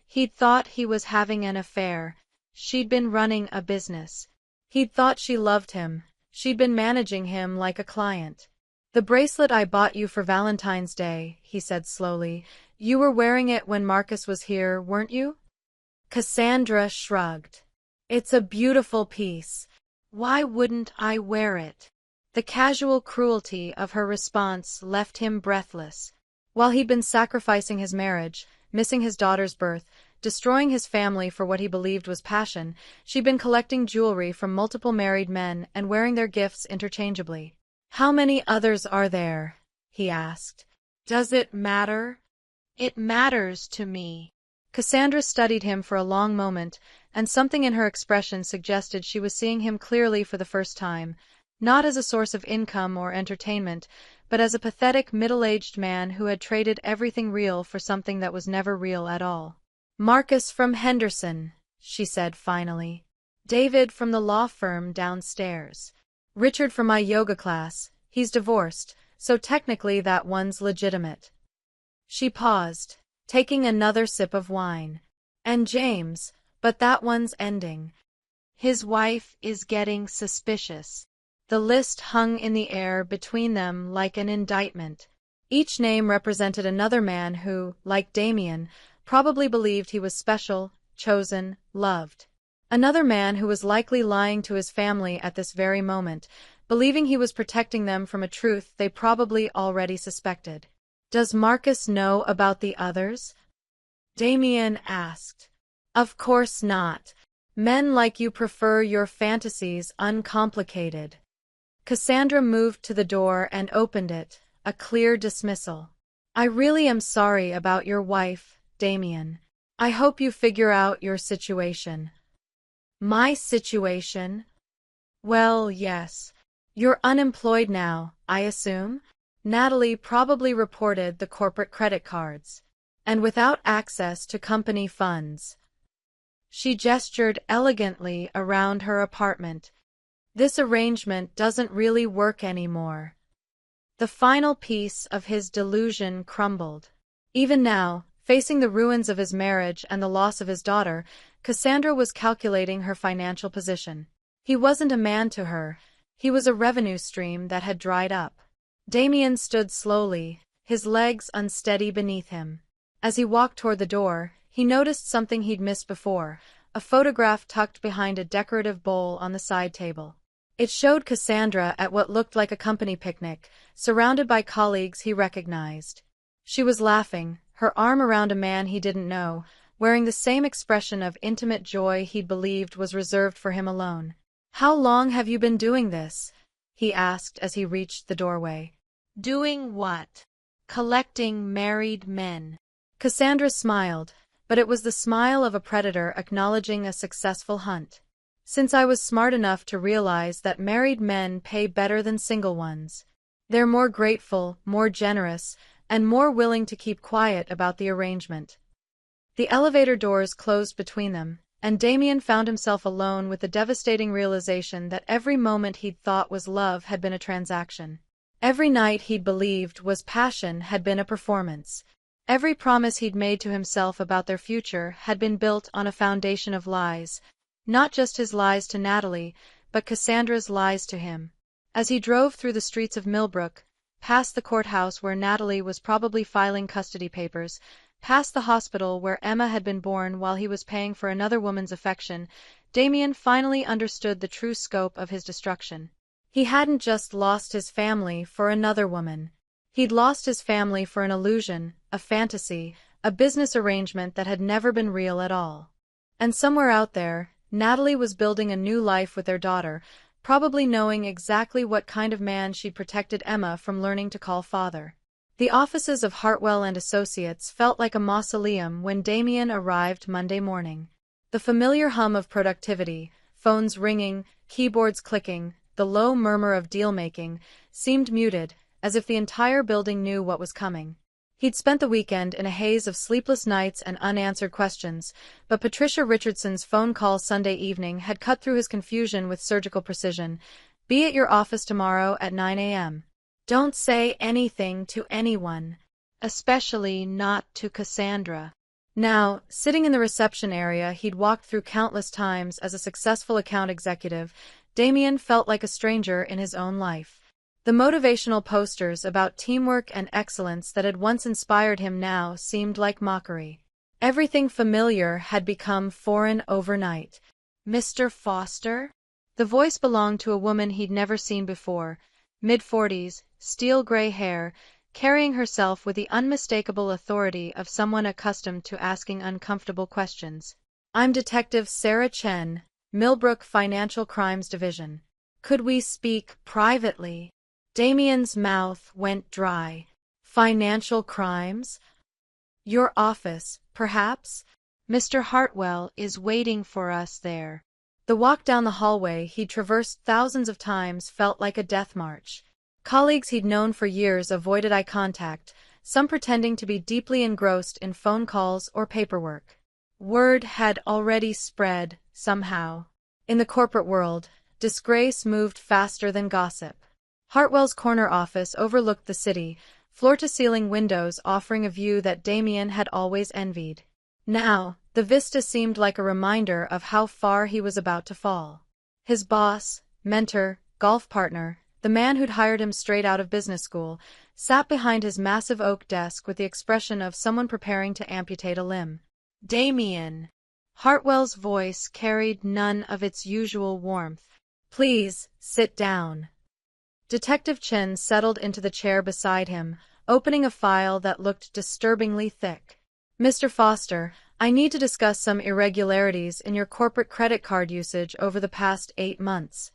He'd thought he was having an affair. She'd been running a business. He'd thought she loved him. She'd been managing him like a client. "The bracelet I bought you for Valentine's Day," he said slowly. "You were wearing it when Marcus was here, weren't you?" Cassandra shrugged. "It's a beautiful piece. Why wouldn't I wear it?" The casual cruelty of her response left him breathless. While he'd been sacrificing his marriage, missing his daughter's birth, destroying his family for what he believed was passion, she'd been collecting jewelry from multiple married men and wearing their gifts interchangeably. "How many others are there?" he asked. "Does it matter?" "It matters to me." Cassandra studied him for a long moment, and something in her expression suggested she was seeing him clearly for the first time, not as a source of income or entertainment, but as a pathetic middle-aged man who had traded everything real for something that was never real at all. "Marcus from Henderson," she said finally. "David from the law firm downstairs. Richard from my yoga class. He's divorced, so technically that one's legitimate." She paused, taking another sip of wine. "And James, but that one's ending. His wife is getting suspicious." The list hung in the air between them like an indictment. Each name represented another man who, like Damien, probably believed he was special, chosen, loved. Another man who was likely lying to his family at this very moment, believing he was protecting them from a truth they probably already suspected. "Does Marcus know about the others?" Damien asked. "Of course not. Men like you prefer your fantasies uncomplicated." Cassandra moved to the door and opened it, a clear dismissal. "I really am sorry about your wife, Damien. I hope you figure out your situation." "My situation?" "Well, yes. You're unemployed now, I assume?" Natalie probably reported the corporate credit cards. "And without access to company funds." She gestured elegantly around her apartment. "This arrangement doesn't really work anymore." The final piece of his delusion crumbled. Even now, facing the ruins of his marriage and the loss of his daughter, Cassandra was calculating her financial position. He wasn't a man to her. He was a revenue stream that had dried up. Damien stood slowly, his legs unsteady beneath him. As he walked toward the door, he noticed something he'd missed before, a photograph tucked behind a decorative bowl on the side table. It showed Cassandra at what looked like a company picnic, surrounded by colleagues he recognized. She was laughing, her arm around a man he didn't know, wearing the same expression of intimate joy he'd believed was reserved for him alone. "How long have you been doing this?" he asked as he reached the doorway. "Doing what?" "Collecting married men." Cassandra smiled, but it was the smile of a predator acknowledging a successful hunt. "Since I was smart enough to realize that married men pay better than single ones. They're more grateful, more generous, and more willing to keep quiet about the arrangement." The elevator doors closed between them, and Damien found himself alone with the devastating realization that every moment he'd thought was love had been a transaction. Every night he'd believed was passion had been a performance. Every promise he'd made to himself about their future had been built on a foundation of lies. Not just his lies to Natalie, but Cassandra's lies to him. As he drove through the streets of Millbrook, past the courthouse where Natalie was probably filing custody papers, past the hospital where Emma had been born while he was paying for another woman's affection, Damien finally understood the true scope of his destruction. He hadn't just lost his family for another woman. He'd lost his family for an illusion, a fantasy, a business arrangement that had never been real at all. And somewhere out there, Natalie was building a new life with their daughter, probably knowing exactly what kind of man she'd protected Emma from learning to call father. The offices of Hartwell and Associates felt like a mausoleum when Damien arrived Monday morning. The familiar hum of productivity, phones ringing, keyboards clicking, the low murmur of deal-making, seemed muted, as if the entire building knew what was coming. He'd spent the weekend in a haze of sleepless nights and unanswered questions, but Patricia Richardson's phone call Sunday evening had cut through his confusion with surgical precision. "Be at your office tomorrow at 9 a.m. Don't say anything to anyone, especially not to Cassandra." Now, sitting in the reception area he'd walked through countless times as a successful account executive, Damien felt like a stranger in his own life. The motivational posters about teamwork and excellence that had once inspired him now seemed like mockery. Everything familiar had become foreign overnight. "Mr. Foster?" The voice belonged to a woman he'd never seen before, mid-40s, steel-gray hair, carrying herself with the unmistakable authority of someone accustomed to asking uncomfortable questions. "I'm Detective Sarah Chen, Millbrook Financial Crimes Division. Could we speak privately?" Damien's mouth went dry. "Financial crimes? Your office, perhaps? Mr. Hartwell is waiting for us there." The walk down the hallway he'd traversed thousands of times felt like a death march. Colleagues he'd known for years avoided eye contact, some pretending to be deeply engrossed in phone calls or paperwork. Word had already spread, somehow. In the corporate world, disgrace moved faster than gossip. Hartwell's corner office overlooked the city, floor-to-ceiling windows offering a view that Damien had always envied. Now, the vista seemed like a reminder of how far he was about to fall. His boss, mentor, golf partner, the man who'd hired him straight out of business school, sat behind his massive oak desk with the expression of someone preparing to amputate a limb. "Damien." Hartwell's voice carried none of its usual warmth. "Please, sit down." Detective Chen settled into the chair beside him, opening a file that looked disturbingly thick. "Mr. Foster, I need to discuss some irregularities in your corporate credit card usage over the past 8 months.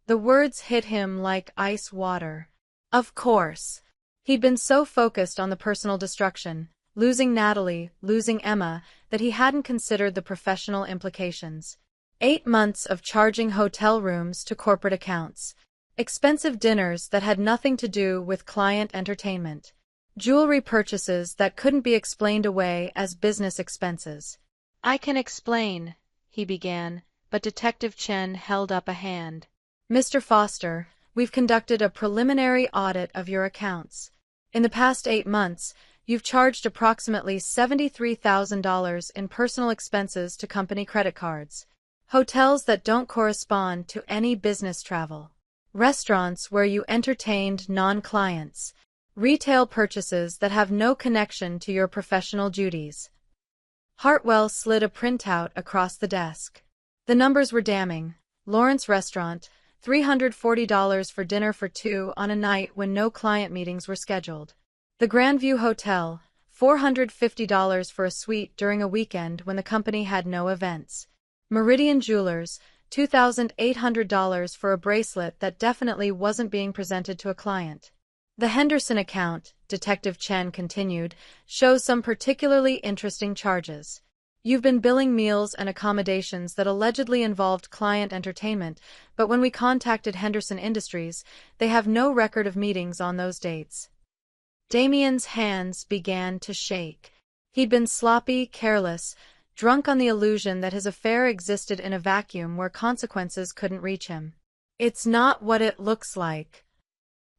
The words hit him like ice water. Of course. He'd been so focused on the personal destruction, losing Natalie, losing Emma, that he hadn't considered the professional implications. 8 months of charging hotel rooms to corporate accounts. Expensive dinners that had nothing to do with client entertainment. Jewelry purchases that couldn't be explained away as business expenses. "I can explain," he began, but Detective Chen held up a hand. "Mr. Foster, we've conducted a preliminary audit of your accounts. In the past 8 months, you've charged approximately $73,000 in personal expenses to company credit cards. Hotels that don't correspond to any business travel. Restaurants where you entertained non-clients. Retail purchases that have no connection to your professional duties." Hartwell slid a printout across the desk. The numbers were damning. Lawrence Restaurant, $340 for dinner for 2 on a night when no client meetings were scheduled. The Grandview Hotel, $450 for a suite during a weekend when the company had no events. Meridian Jewelers, $2,800 for a bracelet that definitely wasn't being presented to a client. The Henderson account, Detective Chen continued, shows some particularly interesting charges. You've been billing meals and accommodations that allegedly involved client entertainment, but when we contacted Henderson Industries, they have no record of meetings on those dates. Damien's hands began to shake. He'd been sloppy, careless, drunk on the illusion that his affair existed in a vacuum where consequences couldn't reach him. "It's not what it looks like."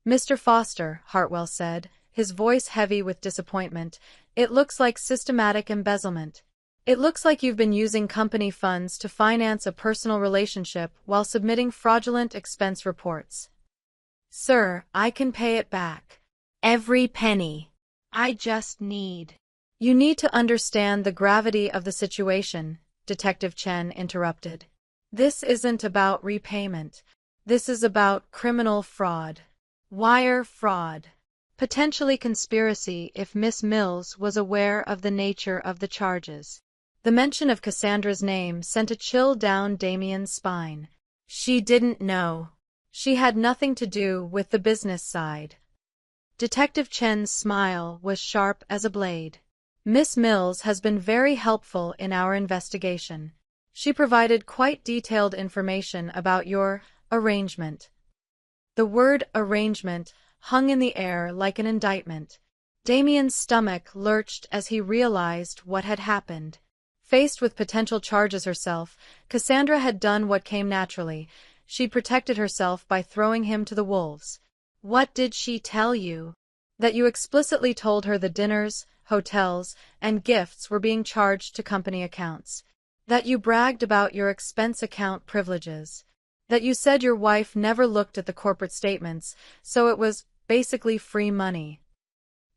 "Mr. Foster," Hartwell said, his voice heavy with disappointment, "it looks like systematic embezzlement. It looks like you've been using company funds to finance a personal relationship while submitting fraudulent expense reports." "Sir, I can pay it back. Every penny. I just need—" "You need to understand the gravity of the situation," Detective Chen interrupted. "This isn't about repayment. This is about criminal fraud. Wire fraud. Potentially conspiracy if Miss Mills was aware of the nature of the charges." The mention of Cassandra's name sent a chill down Damien's spine. She didn't know. She had nothing to do with the business side. Detective Chen's smile was sharp as a blade. "Miss Mills has been very helpful in our investigation. She provided quite detailed information about your arrangement." The word arrangement hung in the air like an indictment. Damien's stomach lurched as he realized what had happened. Faced with potential charges herself, Cassandra had done what came naturally. She'd protected herself by throwing him to the wolves. "What did she tell you?" "That you explicitly told her the dinners, hotels, and gifts were being charged to company accounts. That you bragged about your expense account privileges. That you said your wife never looked at the corporate statements, so it was basically free money."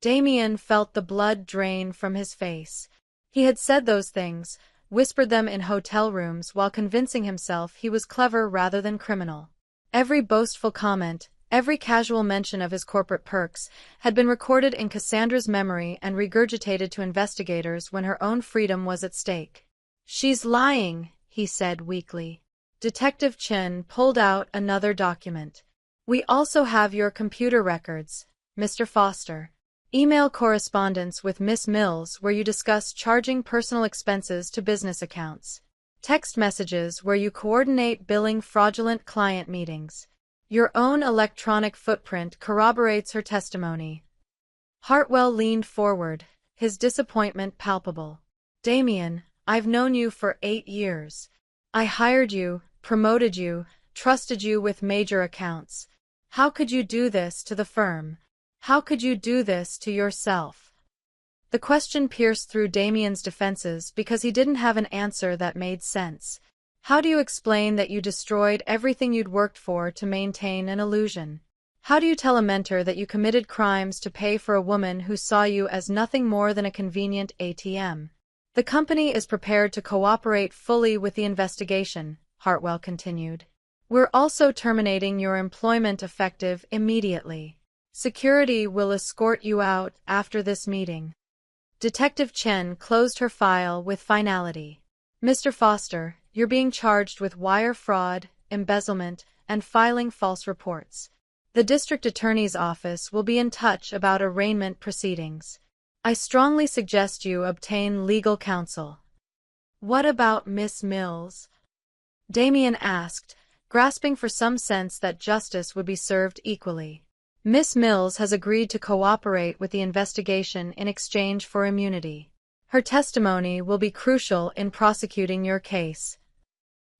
Damien felt the blood drain from his face. He had said those things, whispered them in hotel rooms while convincing himself he was clever rather than criminal. Every boastful comment, Every casual mention of his corporate perks had been recorded in Cassandra's memory and regurgitated to investigators when her own freedom was at stake. "She's lying," he said weakly. Detective Chen pulled out another document. "We also have your computer records, Mr. Foster. Email correspondence with Miss Mills where you discuss charging personal expenses to business accounts. Text messages where you coordinate billing fraudulent client meetings. Your own electronic footprint corroborates her testimony." Hartwell leaned forward, his disappointment palpable. "Damien, I've known you for 8 years. I hired you, promoted you, trusted you with major accounts. How could you do this to the firm? How could you do this to yourself?" The question pierced through Damien's defenses because he didn't have an answer that made sense. How do you explain that you destroyed everything you'd worked for to maintain an illusion? How do you tell a mentor that you committed crimes to pay for a woman who saw you as nothing more than a convenient ATM? "The company is prepared to cooperate fully with the investigation," Hartwell continued. "We're also terminating your employment effective immediately. Security will escort you out after this meeting." Detective Chen closed her file with finality. "Mr. Foster, you're being charged with wire fraud, embezzlement, and filing false reports. The district attorney's office will be in touch about arraignment proceedings. I strongly suggest you obtain legal counsel." "What about Miss Mills?" Damien asked, grasping for some sense that justice would be served equally. "Miss Mills has agreed to cooperate with the investigation in exchange for immunity. Her testimony will be crucial in prosecuting your case."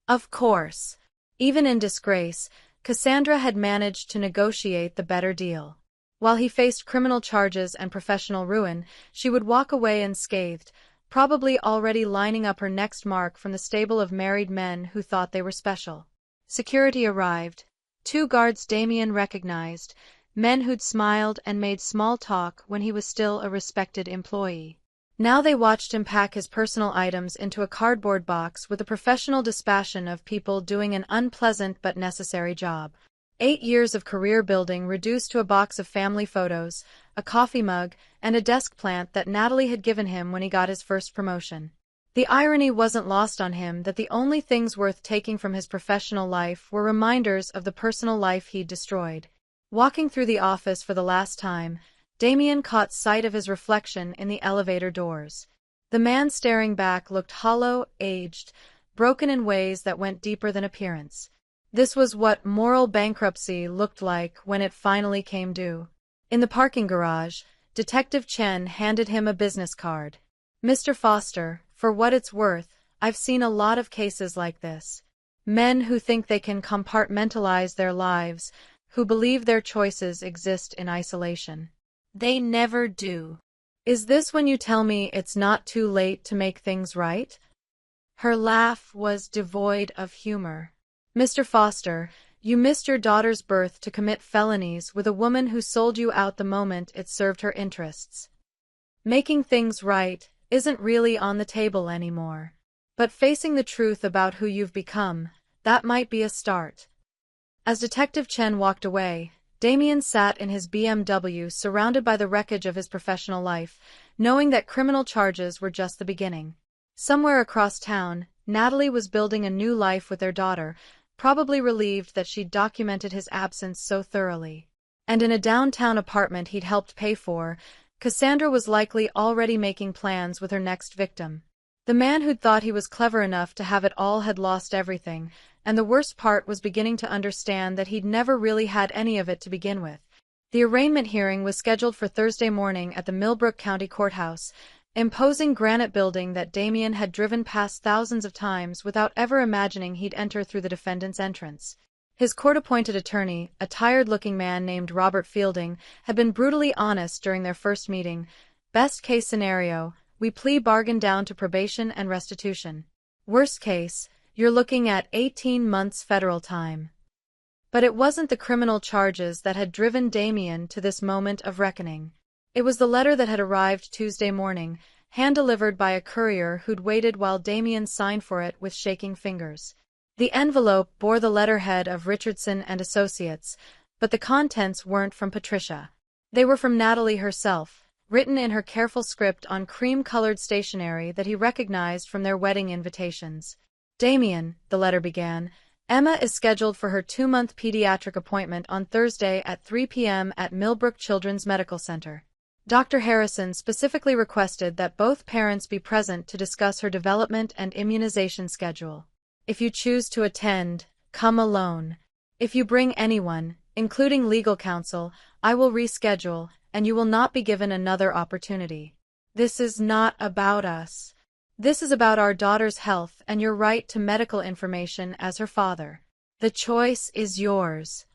Of course. Even in disgrace, Cassandra had managed to negotiate the better deal. While he faced criminal charges and professional ruin, she would walk away unscathed, probably already lining up her next mark from the stable of married men who thought they were special. Security arrived. 2 guards Damien recognized, men who'd smiled and made small talk when he was still a respected employee. Now they watched him pack his personal items into a cardboard box with the professional dispassion of people doing an unpleasant but necessary job. 8 years of career building reduced to a box of family photos, a coffee mug, and a desk plant that Natalie had given him when he got his first promotion. The irony wasn't lost on him that the only things worth taking from his professional life were reminders of the personal life he'd destroyed. Walking through the office for the last time, Damien caught sight of his reflection in the elevator doors. The man staring back looked hollow, aged, broken in ways that went deeper than appearance. This was what moral bankruptcy looked like when it finally came due. In the parking garage, Detective Chen handed him a business card. "Mr. Foster, for what it's worth, I've seen a lot of cases like this. Men who think they can compartmentalize their lives, who believe their choices exist in isolation. They never do. Is this when you tell me it's not too late to make things right?" Her laugh was devoid of humor. "Mr. Foster, you missed your daughter's birth to commit felonies with a woman who sold you out the moment it served her interests. Making things right isn't really on the table anymore. But facing the truth about who you've become, that might be a start." As Detective Chen walked away, Damien sat in his BMW surrounded by the wreckage of his professional life, knowing that criminal charges were just the beginning. Somewhere across town, Natalie was building a new life with their daughter, probably relieved that she'd documented his absence so thoroughly. And in a downtown apartment he'd helped pay for, Cassandra was likely already making plans with her next victim. The man who'd thought he was clever enough to have it all had lost everything, and the worst part was beginning to understand that he'd never really had any of it to begin with. The arraignment hearing was scheduled for Thursday morning at the Millbrook County Courthouse, imposing granite building that Damien had driven past thousands of times without ever imagining he'd enter through the defendant's entrance. His court-appointed attorney, a tired-looking man named Robert Fielding, had been brutally honest during their first meeting. "Best case scenario, we plea bargain down to probation and restitution. Worst case, you're looking at 18 months federal time." But it wasn't the criminal charges that had driven Damien to this moment of reckoning. It was the letter that had arrived Tuesday morning, hand-delivered by a courier who'd waited while Damien signed for it with shaking fingers. The envelope bore the letterhead of Richardson and Associates, But the contents weren't from Patricia. They were from Natalie herself, written in her careful script on cream-colored stationery that he recognized from their wedding invitations. Damien, the letter began, Emma is scheduled for her 2-month pediatric appointment on Thursday at 3 p.m. at Millbrook Children's Medical Center. Dr. Harrison specifically requested that both parents be present to discuss her development and immunization schedule. If you choose to attend, come alone. If you bring anyone, including legal counsel, I will reschedule, and you will not be given another opportunity. This is not about us. This is about our daughter's health and your right to medical information as her father. The choice is yours.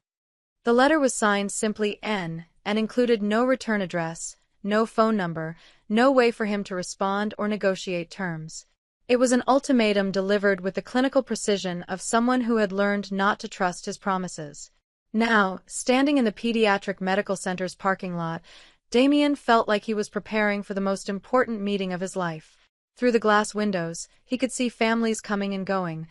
The letter was signed simply N and included no return address, no phone number, no way for him to respond or negotiate terms. It was an ultimatum delivered with the clinical precision of someone who had learned not to trust his promises. Now, standing in the pediatric medical center's parking lot, Damien felt like he was preparing for the most important meeting of his life. Through the glass windows, he could see families coming and going,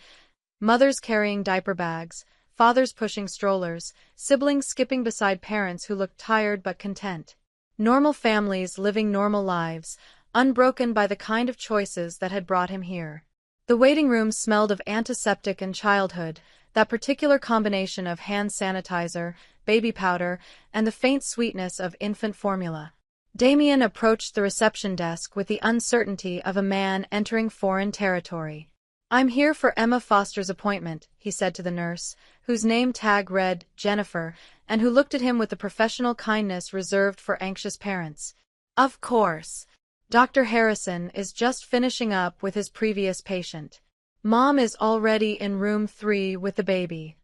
mothers carrying diaper bags, fathers pushing strollers, siblings skipping beside parents who looked tired but content. Normal families living normal lives, unbroken by the kind of choices that had brought him here. The waiting room smelled of antiseptic and childhood, that particular combination of hand sanitizer, baby powder, and the faint sweetness of infant formula. Damien approached the reception desk with the uncertainty of a man entering foreign territory. I'm here for Emma Foster's appointment, he said to the nurse, whose name tag read Jennifer, and who looked at him with the professional kindness reserved for anxious parents. Of course. Dr. Harrison is just finishing up with his previous patient. Mom is already in room 3 with the baby.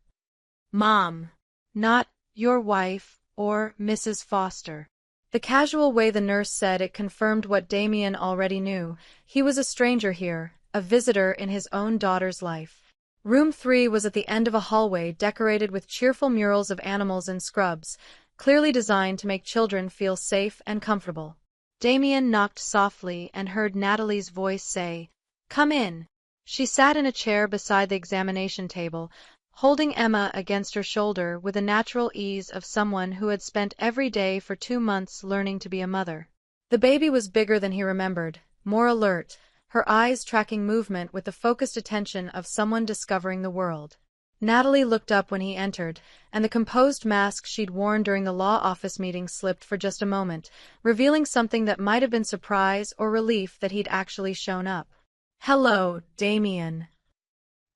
Mom. Not your wife or Mrs. Foster. The casual way the nurse said it confirmed what Damien already knew. He was a stranger here, a visitor in his own daughter's life. Room 3 was at the end of a hallway decorated with cheerful murals of animals and scrubs, clearly designed to make children feel safe and comfortable. Damien knocked softly and heard Natalie's voice say, "Come in." She sat in a chair beside the examination table, holding Emma against her shoulder with the natural ease of someone who had spent every day for 2 months learning to be a mother. The baby was bigger than he remembered, more alert, her eyes tracking movement with the focused attention of someone discovering the world. Natalie looked up when he entered, and the composed mask she'd worn during the law office meeting slipped for just a moment, revealing something that might have been surprise or relief that he'd actually shown up. "Hello, Damien."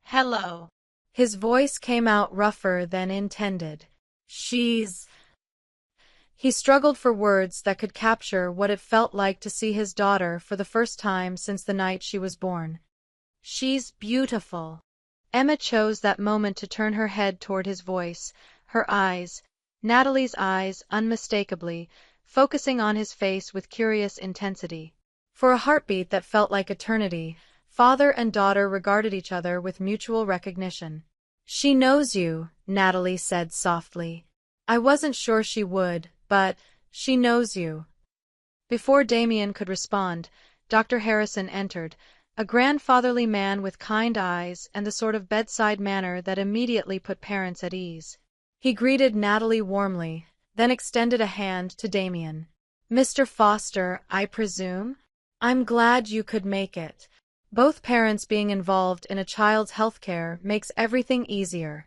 "Hello." His voice came out rougher than intended. "She's..." He struggled for words that could capture what it felt like to see his daughter for the first time since the night she was born. "She's beautiful." Emma chose that moment to turn her head toward his voice, her eyes, Natalie's eyes unmistakably, focusing on his face with curious intensity. For a heartbeat that felt like eternity, father and daughter regarded each other with mutual recognition. "She knows you," Natalie said softly. "I wasn't sure she would, but she knows you." Before Damien could respond, Dr. Harrison entered, a grandfatherly man with kind eyes and the sort of bedside manner that immediately put parents at ease. He greeted Natalie warmly, then extended a hand to Damien. "Mr. Foster, I presume? I'm glad you could make it. Both parents being involved in a child's health care makes everything easier."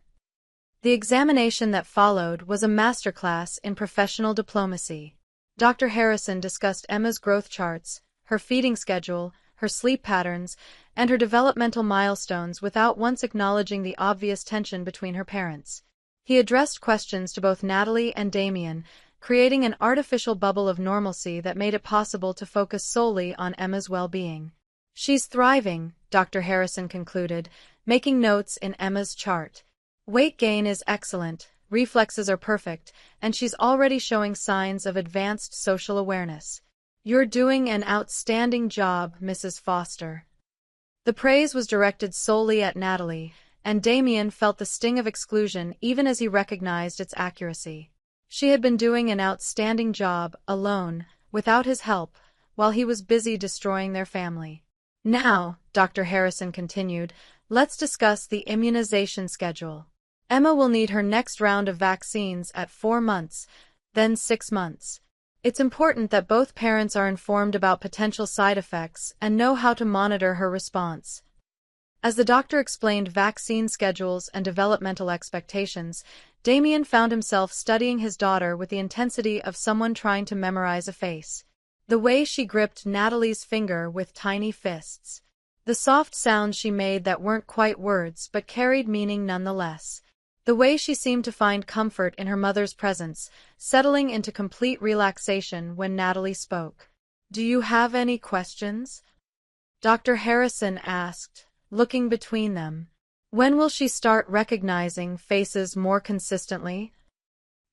The examination that followed was a masterclass in professional diplomacy. Dr. Harrison discussed Emma's growth charts, her feeding schedule, her sleep patterns, and her developmental milestones without once acknowledging the obvious tension between her parents. He addressed questions to both Natalie and Damien, creating an artificial bubble of normalcy that made it possible to focus solely on Emma's well-being. "She's thriving," Dr. Harrison concluded, making notes in Emma's chart. "Weight gain is excellent, reflexes are perfect, and she's already showing signs of advanced social awareness. You're doing an outstanding job, Mrs. Foster." The praise was directed solely at Natalie, and Damien felt the sting of exclusion even as he recognized its accuracy. She had been doing an outstanding job, alone, without his help, while he was busy destroying their family. "Now," Dr. Harrison continued, "let's discuss the immunization schedule." Emma will need her next round of vaccines at 4 months, then 6 months. It's important that both parents are informed about potential side effects and know how to monitor her response. As the doctor explained vaccine schedules and developmental expectations, Damien found himself studying his daughter with the intensity of someone trying to memorize a face. The way she gripped Natalie's finger with tiny fists. The soft sounds she made that weren't quite words but carried meaning nonetheless. The way she seemed to find comfort in her mother's presence, settling into complete relaxation when Natalie spoke. "Do you have any questions?" Dr. Harrison asked, looking between them. "When will she start recognizing faces more consistently?"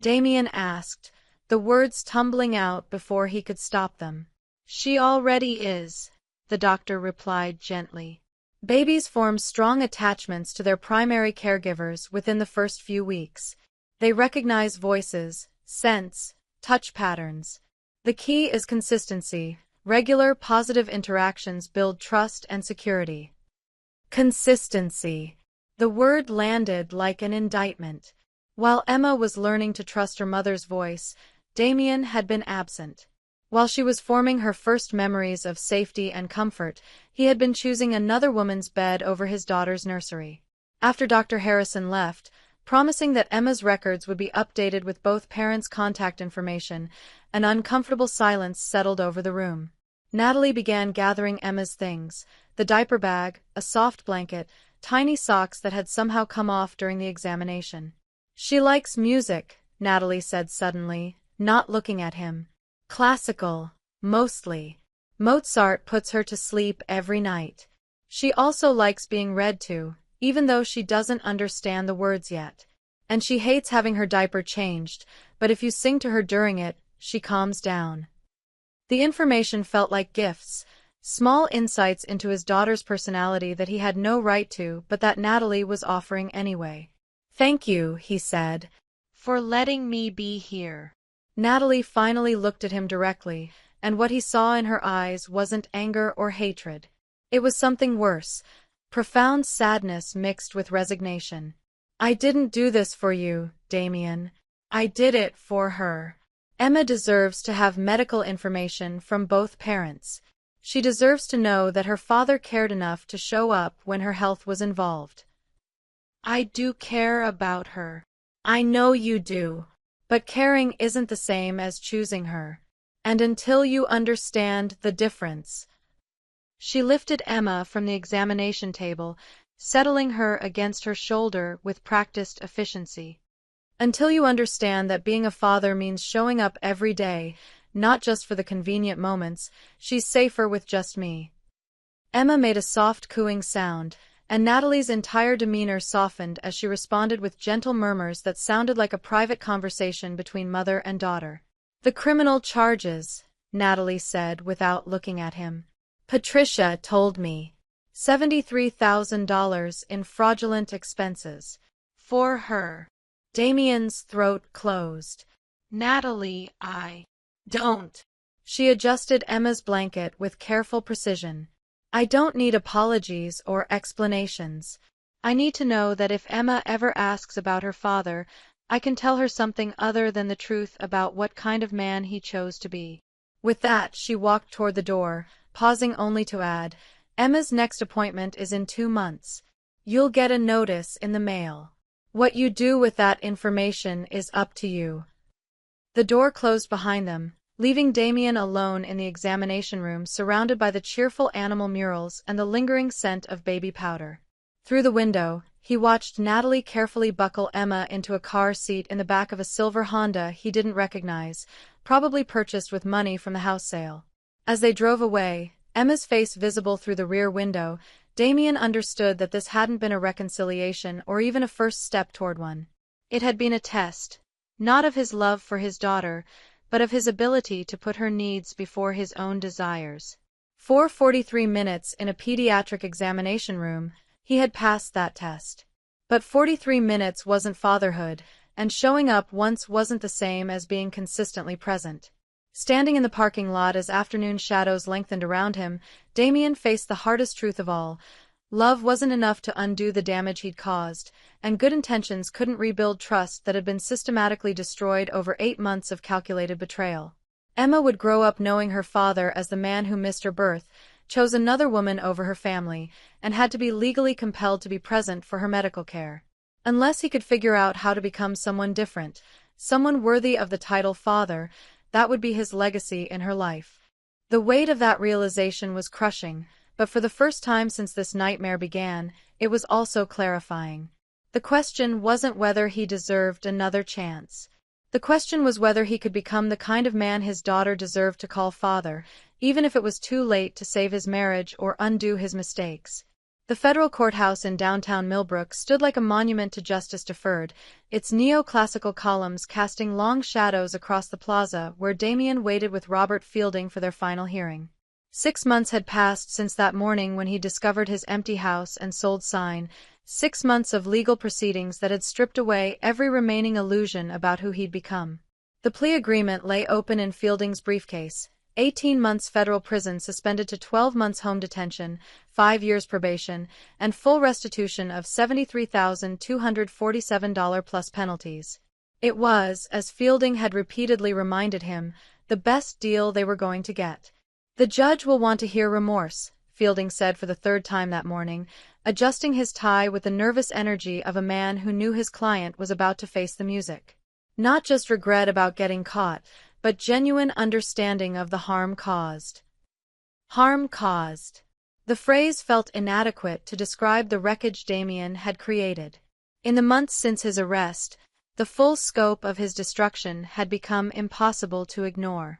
Damien asked, the words tumbling out before he could stop them. "She already is," the doctor replied gently. Babies form strong attachments to their primary caregivers within the first few weeks. They recognize voices, scents, touch patterns. The key is consistency. Regular, positive interactions build trust and security. Consistency. The word landed like an indictment. While Emma was learning to trust her mother's voice, Damien had been absent. While she was forming her first memories of safety and comfort, he had been choosing another woman's bed over his daughter's nursery. After Dr. Harrison left, promising that Emma's records would be updated with both parents' contact information, an uncomfortable silence settled over the room. Natalie began gathering Emma's things, the diaper bag, a soft blanket, tiny socks that had somehow come off during the examination. "She likes music," Natalie said suddenly, not looking at him. "Classical, mostly. Mozart puts her to sleep every night. She also likes being read to, even though she doesn't understand the words yet. And she hates having her diaper changed, but if you sing to her during it, she calms down." The information felt like gifts, small insights into his daughter's personality that he had no right to, but that Natalie was offering anyway. "Thank you," he said, "for letting me be here." Natalie finally looked at him directly, and what he saw in her eyes wasn't anger or hatred. It was something worse, profound sadness mixed with resignation. "I didn't do this for you, Damien. I did it for her. Emma deserves to have medical information from both parents. She deserves to know that her father cared enough to show up when her health was involved." "I do care about her. I know you do. But caring isn't the same as choosing her. And until you understand the difference." She lifted Emma from the examination table, settling her against her shoulder with practiced efficiency. "Until you understand that being a father means showing up every day, not just for the convenient moments, she's safer with just me." Emma made a soft cooing sound, and Natalie's entire demeanor softened as she responded with gentle murmurs that sounded like a private conversation between mother and daughter. "The criminal charges," Natalie said without looking at him. "Patricia told me. $73,000 in fraudulent expenses. For her." Damien's throat closed. "Natalie, I don't." She adjusted Emma's blanket with careful precision. "I don't need apologies or explanations. I need to know that if Emma ever asks about her father, I can tell her something other than the truth about what kind of man he chose to be." With that, she walked toward the door, pausing only to add, "Emma's next appointment is in 2 months. You'll get a notice in the mail. What you do with that information is up to you." The door closed behind them, leaving Damien alone in the examination room surrounded by the cheerful animal murals and the lingering scent of baby powder. Through the window, he watched Natalie carefully buckle Emma into a car seat in the back of a silver Honda he didn't recognize, probably purchased with money from the house sale. As they drove away, Emma's face visible through the rear window, Damien understood that this hadn't been a reconciliation or even a first step toward one. It had been a test, not of his love for his daughter, but of his ability to put her needs before his own desires. 43 minutes in a pediatric examination room, he had passed that test. But 43 minutes wasn't fatherhood, and showing up once wasn't the same as being consistently present. Standing in the parking lot as afternoon shadows lengthened around him, Damien faced the hardest truth of all. Love wasn't enough to undo the damage he'd caused, and good intentions couldn't rebuild trust that had been systematically destroyed over 8 months of calculated betrayal. Emma would grow up knowing her father as the man who missed her birth, chose another woman over her family, and had to be legally compelled to be present for her medical care. Unless he could figure out how to become someone different, someone worthy of the title father, that would be his legacy in her life. The weight of that realization was crushing, but for the first time since this nightmare began, it was also clarifying. The question wasn't whether he deserved another chance. The question was whether he could become the kind of man his daughter deserved to call father, even if it was too late to save his marriage or undo his mistakes. The federal courthouse in downtown Millbrook stood like a monument to justice deferred, its neoclassical columns casting long shadows across the plaza where Damien waited with Robert Fielding for their final hearing. 6 months had passed since that morning when he discovered his empty house and sold sign, 6 months of legal proceedings that had stripped away every remaining illusion about who he'd become. The plea agreement lay open in Fielding's briefcase. 18 months federal prison suspended to 12 months home detention, 5 years probation, and full restitution of $73,247 plus penalties. It was, as Fielding had repeatedly reminded him, the best deal they were going to get. The judge will want to hear remorse, Fielding said for the 3rd time that morning, adjusting his tie with the nervous energy of a man who knew his client was about to face the music. Not just regret about getting caught, but genuine understanding of the harm caused. Harm caused. The phrase felt inadequate to describe the wreckage Damien had created. In the months since his arrest, the full scope of his destruction had become impossible to ignore.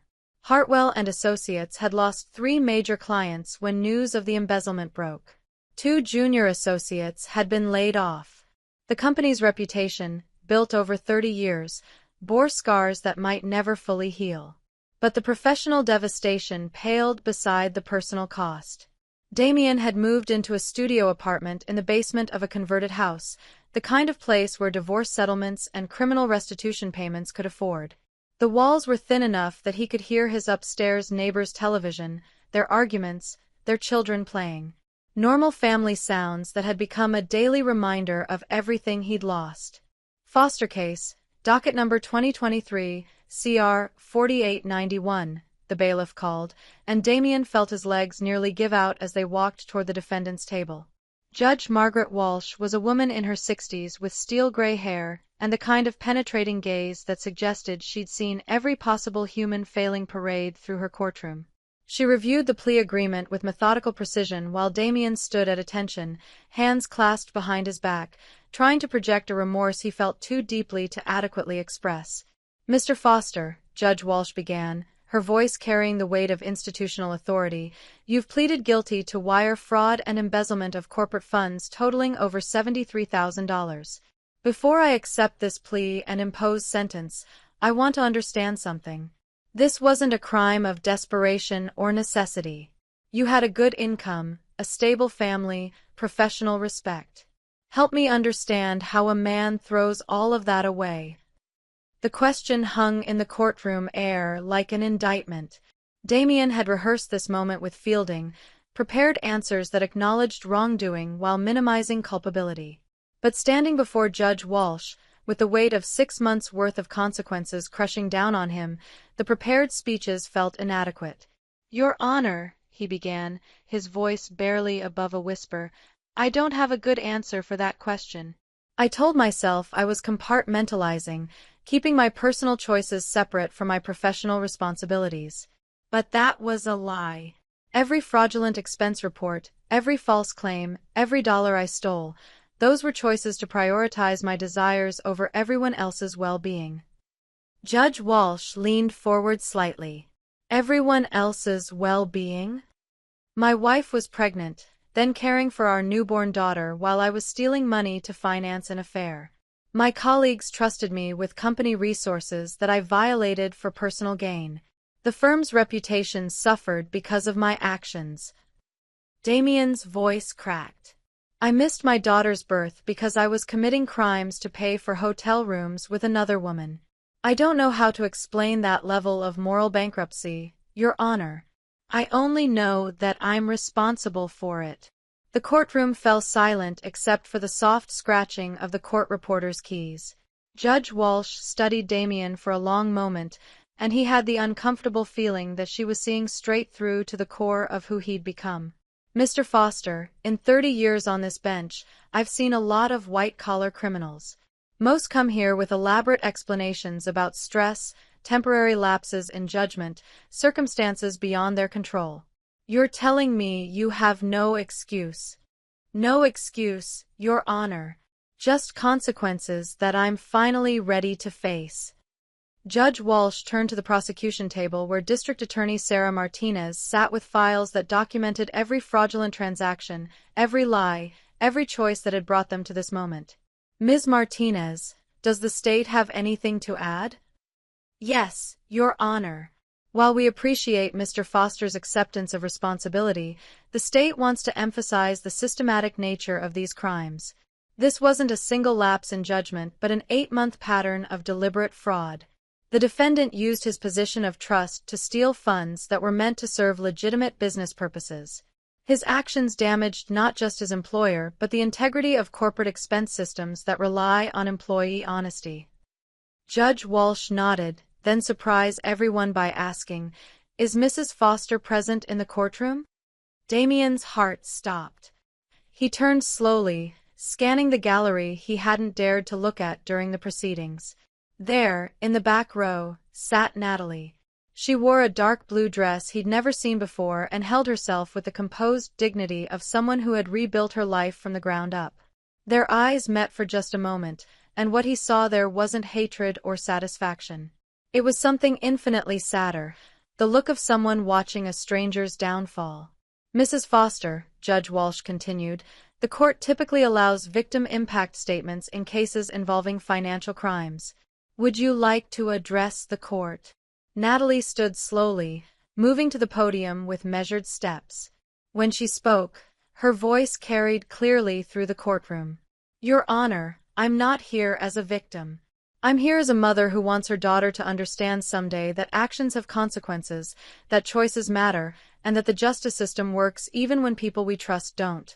Hartwell and Associates had lost 3 major clients when news of the embezzlement broke. 2 junior associates had been laid off. The company's reputation, built over 30 years, bore scars that might never fully heal. But the professional devastation paled beside the personal cost. Damien had moved into a studio apartment in the basement of a converted house, the kind of place where divorce settlements and criminal restitution payments could afford. The walls were thin enough that he could hear his upstairs neighbors' television, their arguments, their children playing. Normal family sounds that had become a daily reminder of everything he'd lost. Foster case, docket number 2023, CR 4891, the bailiff called, and Damien felt his legs nearly give out as they walked toward the defendant's table. Judge Margaret Walsh was a woman in her 60s with steel-gray hair and the kind of penetrating gaze that suggested she'd seen every possible human failing parade through her courtroom. She reviewed the plea agreement with methodical precision while Damien stood at attention, hands clasped behind his back, trying to project a remorse he felt too deeply to adequately express. Mr. Foster, Judge Walsh began, her voice carrying the weight of institutional authority, you've pleaded guilty to wire fraud and embezzlement of corporate funds totaling over $73,000. Before I accept this plea and impose sentence, I want to understand something. This wasn't a crime of desperation or necessity. You had a good income, a stable family, professional respect. Help me understand how a man throws all of that away. The question hung in the courtroom air like an indictment. Damien had rehearsed this moment with Fielding, prepared answers that acknowledged wrongdoing while minimizing culpability. But standing before Judge Walsh, with the weight of 6 months' worth of consequences crushing down on him, the prepared speeches felt inadequate. Your Honor, he began, his voice barely above a whisper, I don't have a good answer for that question. I told myself I was compartmentalizing, keeping my personal choices separate from my professional responsibilities. But that was a lie. Every fraudulent expense report, every false claim, every dollar I stole, those were choices to prioritize my desires over everyone else's well-being. Judge Walsh leaned forward slightly. Everyone else's well-being? My wife was pregnant, then caring for our newborn daughter while I was stealing money to finance an affair. My colleagues trusted me with company resources that I violated for personal gain. The firm's reputation suffered because of my actions. Damien's voice cracked. I missed my daughter's birth because I was committing crimes to pay for hotel rooms with another woman. I don't know how to explain that level of moral bankruptcy, Your Honor. I only know that I'm responsible for it. The courtroom fell silent except for the soft scratching of the court reporter's keys. Judge Walsh studied Damien for a long moment, and he had the uncomfortable feeling that she was seeing straight through to the core of who he'd become. Mr. Foster, in 30 years on this bench, I've seen a lot of white-collar criminals. Most come here with elaborate explanations about stress, temporary lapses in judgment, circumstances beyond their control. You're telling me you have no excuse? No excuse, Your Honor. Just consequences that I'm finally ready to face. Judge Walsh turned to the prosecution table where District Attorney Sarah Martinez sat with files that documented every fraudulent transaction, every lie, every choice that had brought them to this moment. Ms. Martinez, does the state have anything to add? Yes, Your Honor. While we appreciate Mr. Foster's acceptance of responsibility, the state wants to emphasize the systematic nature of these crimes. This wasn't a single lapse in judgment but an 8-month pattern of deliberate fraud. The defendant used his position of trust to steal funds that were meant to serve legitimate business purposes. His actions damaged not just his employer but the integrity of corporate expense systems that rely on employee honesty. Judge Walsh nodded, then surprised everyone by asking, "Is Mrs. Foster present in the courtroom?" Damien's heart stopped. He turned slowly, scanning the gallery he hadn't dared to look at during the proceedings. There, in the back row, sat Natalie. She wore a dark blue dress he'd never seen before and held herself with the composed dignity of someone who had rebuilt her life from the ground up. Their eyes met for just a moment, and what he saw there wasn't hatred or satisfaction. It was something infinitely sadder, the look of someone watching a stranger's downfall. "Mrs. Foster," Judge Walsh continued, "the court typically allows victim impact statements in cases involving financial crimes. Would you like to address the court?" Natalie stood slowly, moving to the podium with measured steps. When she spoke, her voice carried clearly through the courtroom. "Your Honor, I'm not here as a victim. I'm here as a mother who wants her daughter to understand someday that actions have consequences, that choices matter, and that the justice system works even when people we trust don't."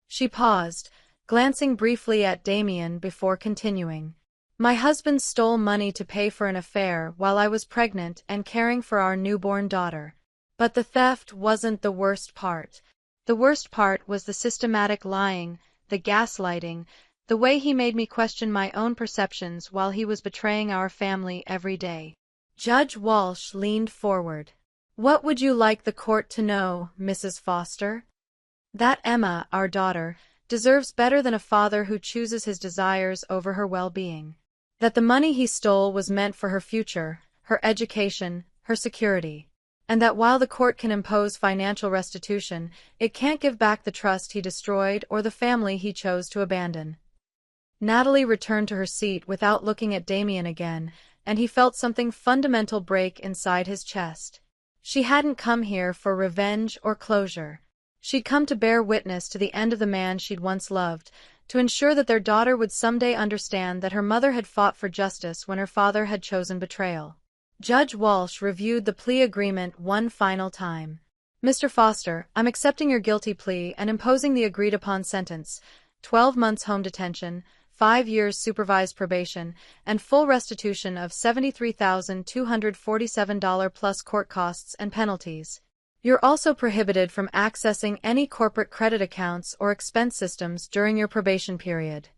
She paused, glancing briefly at Damien before continuing. "My husband stole money to pay for an affair while I was pregnant and caring for our newborn daughter. But the theft wasn't the worst part. The worst part was the systematic lying, the gaslighting, the way he made me question my own perceptions while he was betraying our family every day." Judge Walsh leaned forward. "What would you like the court to know, Mrs. Foster?" "That Emma, our daughter, deserves better than a father who chooses his desires over her well-being. That the money he stole was meant for her future, her education, her security. And that while the court can impose financial restitution, it can't give back the trust he destroyed or the family he chose to abandon." Natalie returned to her seat without looking at Damien again, and he felt something fundamental break inside his chest. She hadn't come here for revenge or closure. She'd come to bear witness to the end of the man she'd once loved, to ensure that their daughter would someday understand that her mother had fought for justice when her father had chosen betrayal. Judge Walsh reviewed the plea agreement one final time. "Mr. Foster, I'm accepting your guilty plea and imposing the agreed-upon sentence, 12 months home detention, 5 years supervised probation, and full restitution of $73,247 plus court costs and penalties. You're also prohibited from accessing any corporate credit accounts or expense systems during your probation period."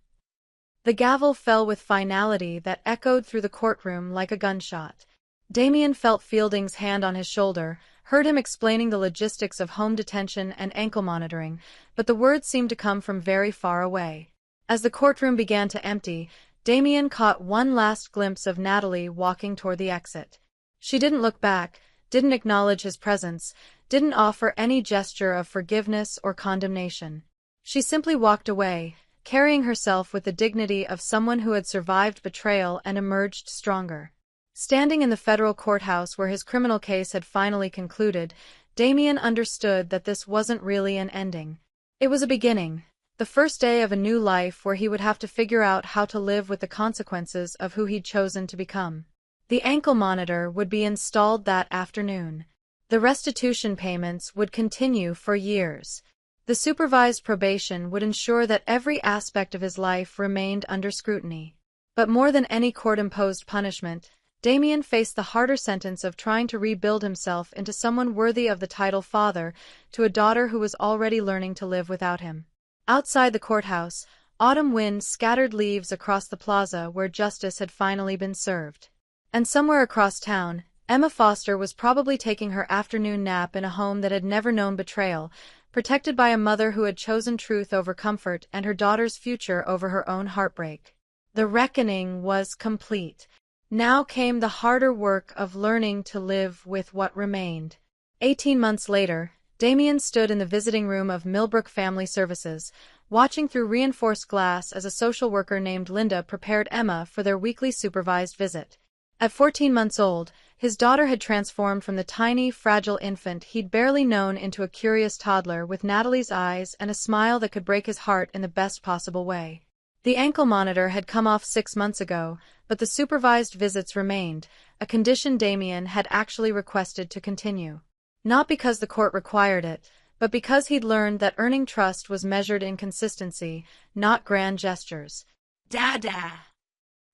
The gavel fell with finality that echoed through the courtroom like a gunshot. Damien felt Fielding's hand on his shoulder, heard him explaining the logistics of home detention and ankle monitoring, but the words seemed to come from very far away. As the courtroom began to empty, Damien caught one last glimpse of Natalie walking toward the exit. She didn't look back, didn't acknowledge his presence, didn't offer any gesture of forgiveness or condemnation. She simply walked away, carrying herself with the dignity of someone who had survived betrayal and emerged stronger. Standing in the federal courthouse where his criminal case had finally concluded, Damien understood that this wasn't really an ending. It was a beginning, the first day of a new life where he would have to figure out how to live with the consequences of who he'd chosen to become. The ankle monitor would be installed that afternoon. The restitution payments would continue for years. The supervised probation would ensure that every aspect of his life remained under scrutiny. But more than any court-imposed punishment, Damien faced the harder sentence of trying to rebuild himself into someone worthy of the title father to a daughter who was already learning to live without him. Outside the courthouse, autumn wind scattered leaves across the plaza where justice had finally been served. And somewhere across town, Emma Foster was probably taking her afternoon nap in a home that had never known betrayal, protected by a mother who had chosen truth over comfort and her daughter's future over her own heartbreak. The reckoning was complete. Now came the harder work of learning to live with what remained. 18 months later, Damien stood in the visiting room of Millbrook Family Services, watching through reinforced glass as a social worker named Linda prepared Emma for their weekly supervised visit. At 14 months old, his daughter had transformed from the tiny, fragile infant he'd barely known into a curious toddler with Natalie's eyes and a smile that could break his heart in the best possible way. The ankle monitor had come off 6 months ago, but the supervised visits remained, a condition Damien had actually requested to continue. Not because the court required it, but because he'd learned that earning trust was measured in consistency, not grand gestures. "Dada!"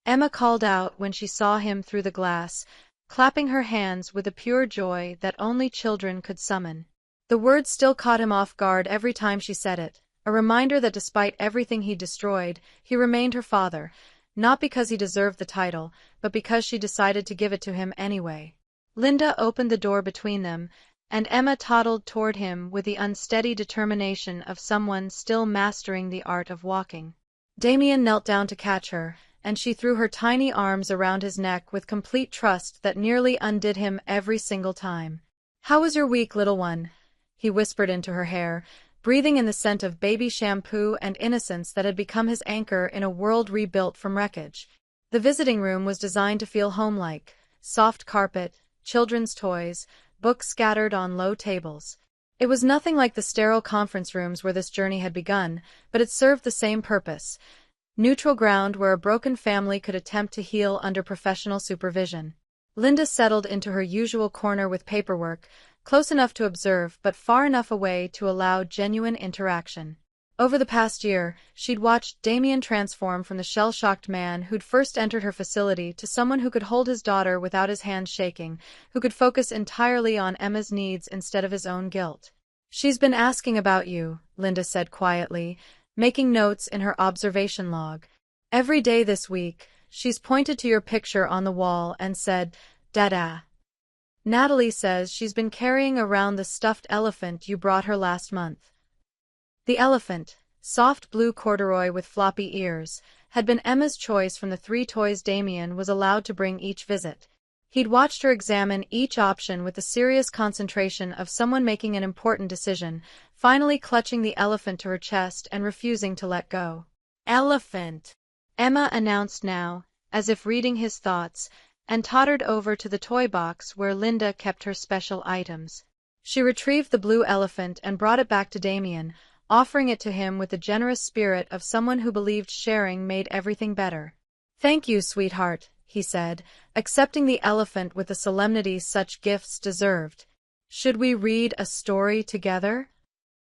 Emma called out when she saw him through the glass, clapping her hands with a pure joy that only children could summon. The words still caught him off guard every time she said it, a reminder that despite everything he destroyed, he remained her father, not because he deserved the title, but because she decided to give it to him anyway. Linda opened the door between them, and Emma toddled toward him with the unsteady determination of someone still mastering the art of walking. Damien knelt down to catch her, and she threw her tiny arms around his neck with complete trust that nearly undid him every single time. "How was your week, little one?" he whispered into her hair, breathing in the scent of baby shampoo and innocence that had become his anchor in a world rebuilt from wreckage. The visiting room was designed to feel homelike: soft carpet, children's toys, books scattered on low tables. It was nothing like the sterile conference rooms where this journey had begun, but it served the same purpose: neutral ground where a broken family could attempt to heal under professional supervision. Linda settled into her usual corner with paperwork, close enough to observe but far enough away to allow genuine interaction. Over the past year, she'd watched Damien transform from the shell-shocked man who'd first entered her facility to someone who could hold his daughter without his hands shaking, who could focus entirely on Emma's needs instead of his own guilt. "She's been asking about you," Linda said quietly, making notes in her observation log. "Every day this week, she's pointed to your picture on the wall and said, 'Dada.' Natalie says she's been carrying around the stuffed elephant you brought her last month." The elephant, soft blue corduroy with floppy ears, had been Emma's choice from the 3 toys Damien was allowed to bring each visit. He'd watched her examine each option with the serious concentration of someone making an important decision, finally clutching the elephant to her chest and refusing to let go. "Elephant," Emma announced now, as if reading his thoughts, and tottered over to the toy box where Linda kept her special items. She retrieved the blue elephant and brought it back to Damien, offering it to him with the generous spirit of someone who believed sharing made everything better. "Thank you, sweetheart," he said, accepting the elephant with the solemnity such gifts deserved. "Should we read a story together?"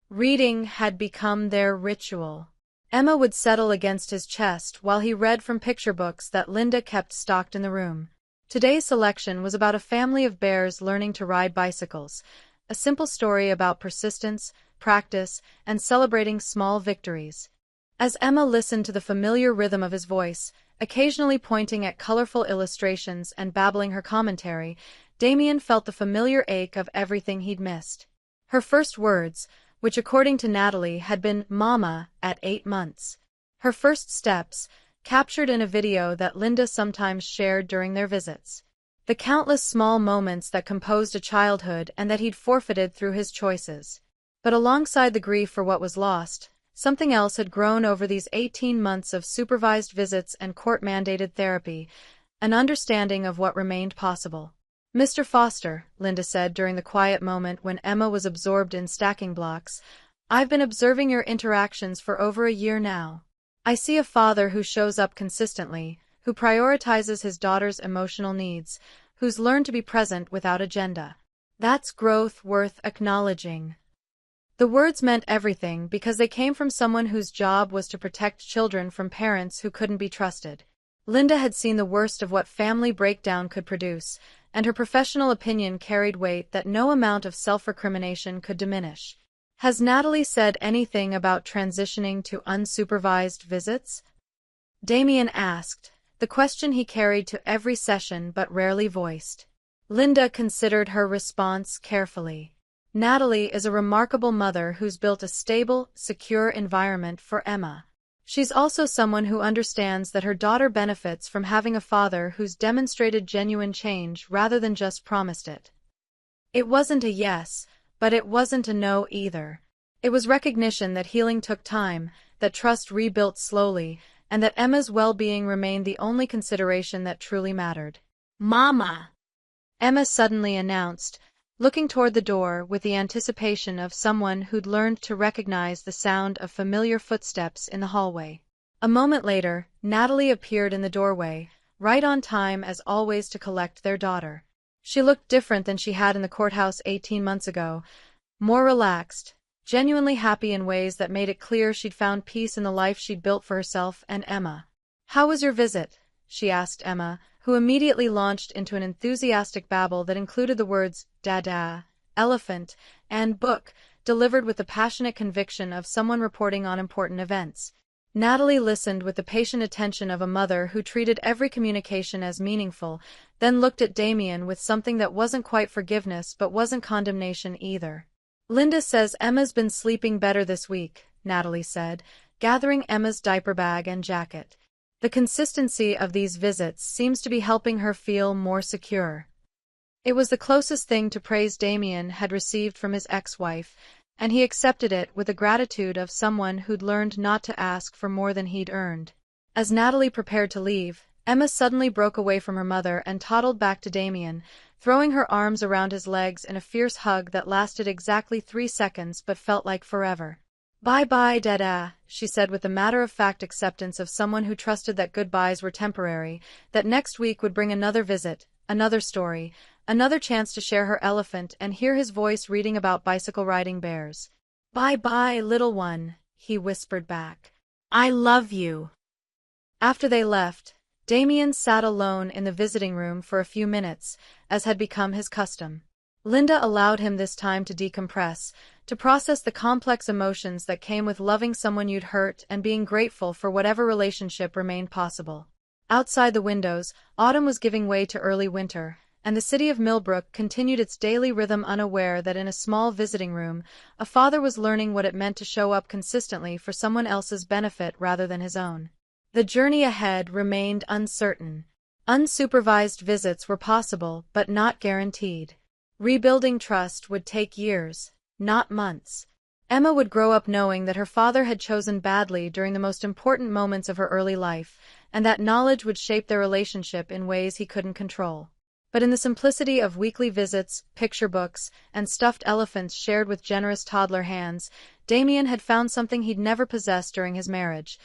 Reading had become their ritual. Emma would settle against his chest while he read from picture books that Linda kept stocked in the room. Today's selection was about a family of bears learning to ride bicycles, a simple story about persistence, practice, and celebrating small victories. As Emma listened to the familiar rhythm of his voice, occasionally pointing at colorful illustrations and babbling her commentary, Damien felt the familiar ache of everything he'd missed. Her first words, which according to Natalie had been "Mama" at 8 months. Her first steps, captured in a video that Linda sometimes shared during their visits. The countless small moments that composed a childhood and that he'd forfeited through his choices. But alongside the grief for what was lost, something else had grown over these 18 months of supervised visits and court-mandated therapy, an understanding of what remained possible. "Mr. Foster," Linda said during the quiet moment when Emma was absorbed in stacking blocks, "I've been observing your interactions for over a year now. I see a father who shows up consistently, who prioritizes his daughter's emotional needs, who's learned to be present without agenda. That's growth worth acknowledging." The words meant everything because they came from someone whose job was to protect children from parents who couldn't be trusted. Linda had seen the worst of what family breakdown could produce, and her professional opinion carried weight that no amount of self-recrimination could diminish. Has Natalie said anything about transitioning to unsupervised visits? Damien asked, the question he carried to every session but rarely voiced. Linda considered her response carefully. Natalie is a remarkable mother who's built a stable, secure environment for Emma. She's also someone who understands that her daughter benefits from having a father who's demonstrated genuine change rather than just promised it. It wasn't a yes, but it wasn't a no either. It was recognition that healing took time, that trust rebuilt slowly, and that Emma's well-being remained the only consideration that truly mattered. "Mama!" Emma suddenly announced, looking toward the door with the anticipation of someone who'd learned to recognize the sound of familiar footsteps in the hallway. A moment later, Natalie appeared in the doorway, right on time as always to collect their daughter. She looked different than she had in the courthouse 18 months ago, more relaxed, genuinely happy in ways that made it clear she'd found peace in the life she'd built for herself and Emma. "How was your visit?" she asked Emma, who immediately launched into an enthusiastic babble that included the words dada, elephant, and book, delivered with the passionate conviction of someone reporting on important events. Natalie listened with the patient attention of a mother who treated every communication as meaningful, then looked at Damien with something that wasn't quite forgiveness but wasn't condemnation either. "Linda says Emma's been sleeping better this week," Natalie said, gathering Emma's diaper bag and jacket. "The consistency of these visits seems to be helping her feel more secure." It was the closest thing to praise Damien had received from his ex-wife, and he accepted it with the gratitude of someone who'd learned not to ask for more than he'd earned. As Natalie prepared to leave, Emma suddenly broke away from her mother and toddled back to Damien, throwing her arms around his legs in a fierce hug that lasted exactly 3 seconds but felt like forever. "Bye-bye, Dada," she said with the matter-of-fact acceptance of someone who trusted that goodbyes were temporary, that next week would bring another visit, another story, another chance to share her elephant and hear his voice reading about bicycle-riding bears. "Bye-bye, little one," he whispered back. "I love you." After they left, Damien sat alone in the visiting room for a few minutes, as had become his custom. Linda allowed him this time to decompress, to process the complex emotions that came with loving someone you'd hurt and being grateful for whatever relationship remained possible. Outside the windows, autumn was giving way to early winter, and the city of Millbrook continued its daily rhythm unaware that in a small visiting room, a father was learning what it meant to show up consistently for someone else's benefit rather than his own. The journey ahead remained uncertain. Unsupervised visits were possible, but not guaranteed. Rebuilding trust would take years, not months. Emma would grow up knowing that her father had chosen badly during the most important moments of her early life, and that knowledge would shape their relationship in ways he couldn't control. But in the simplicity of weekly visits, picture books, and stuffed elephants shared with generous toddler hands, Damien had found something he'd never possessed during his marriage: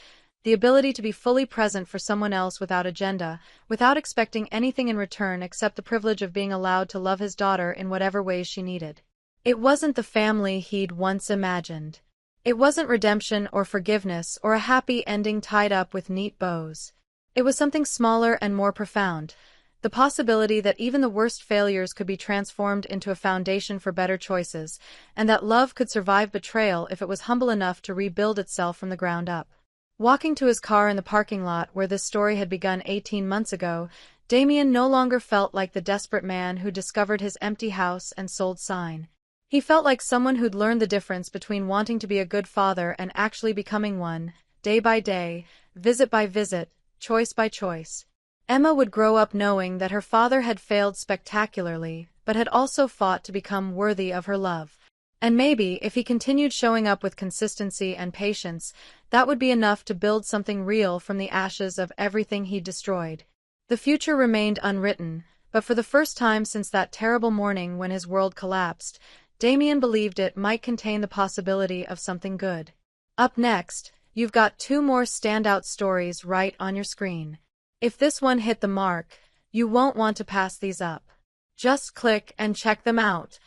the ability to be fully present for someone else without agenda, without expecting anything in return except the privilege of being allowed to love his daughter in whatever ways she needed. It wasn't the family he'd once imagined. It wasn't redemption or forgiveness or a happy ending tied up with neat bows. It was something smaller and more profound: the possibility that even the worst failures could be transformed into a foundation for better choices, and that love could survive betrayal if it was humble enough to rebuild itself from the ground up. Walking to his car in the parking lot where this story had begun 18 months ago, Damien no longer felt like the desperate man who discovered his empty house and sold sign. He felt like someone who'd learned the difference between wanting to be a good father and actually becoming one, day by day, visit by visit, choice by choice. Emma would grow up knowing that her father had failed spectacularly, but had also fought to become worthy of her love. And maybe, if he continued showing up with consistency and patience, that would be enough to build something real from the ashes of everything he'd destroyed. The future remained unwritten, but for the first time since that terrible morning when his world collapsed, Damien believed it might contain the possibility of something good. Up next, you've got 2 more standout stories right on your screen. If this one hit the mark, you won't want to pass these up. Just click and check them out.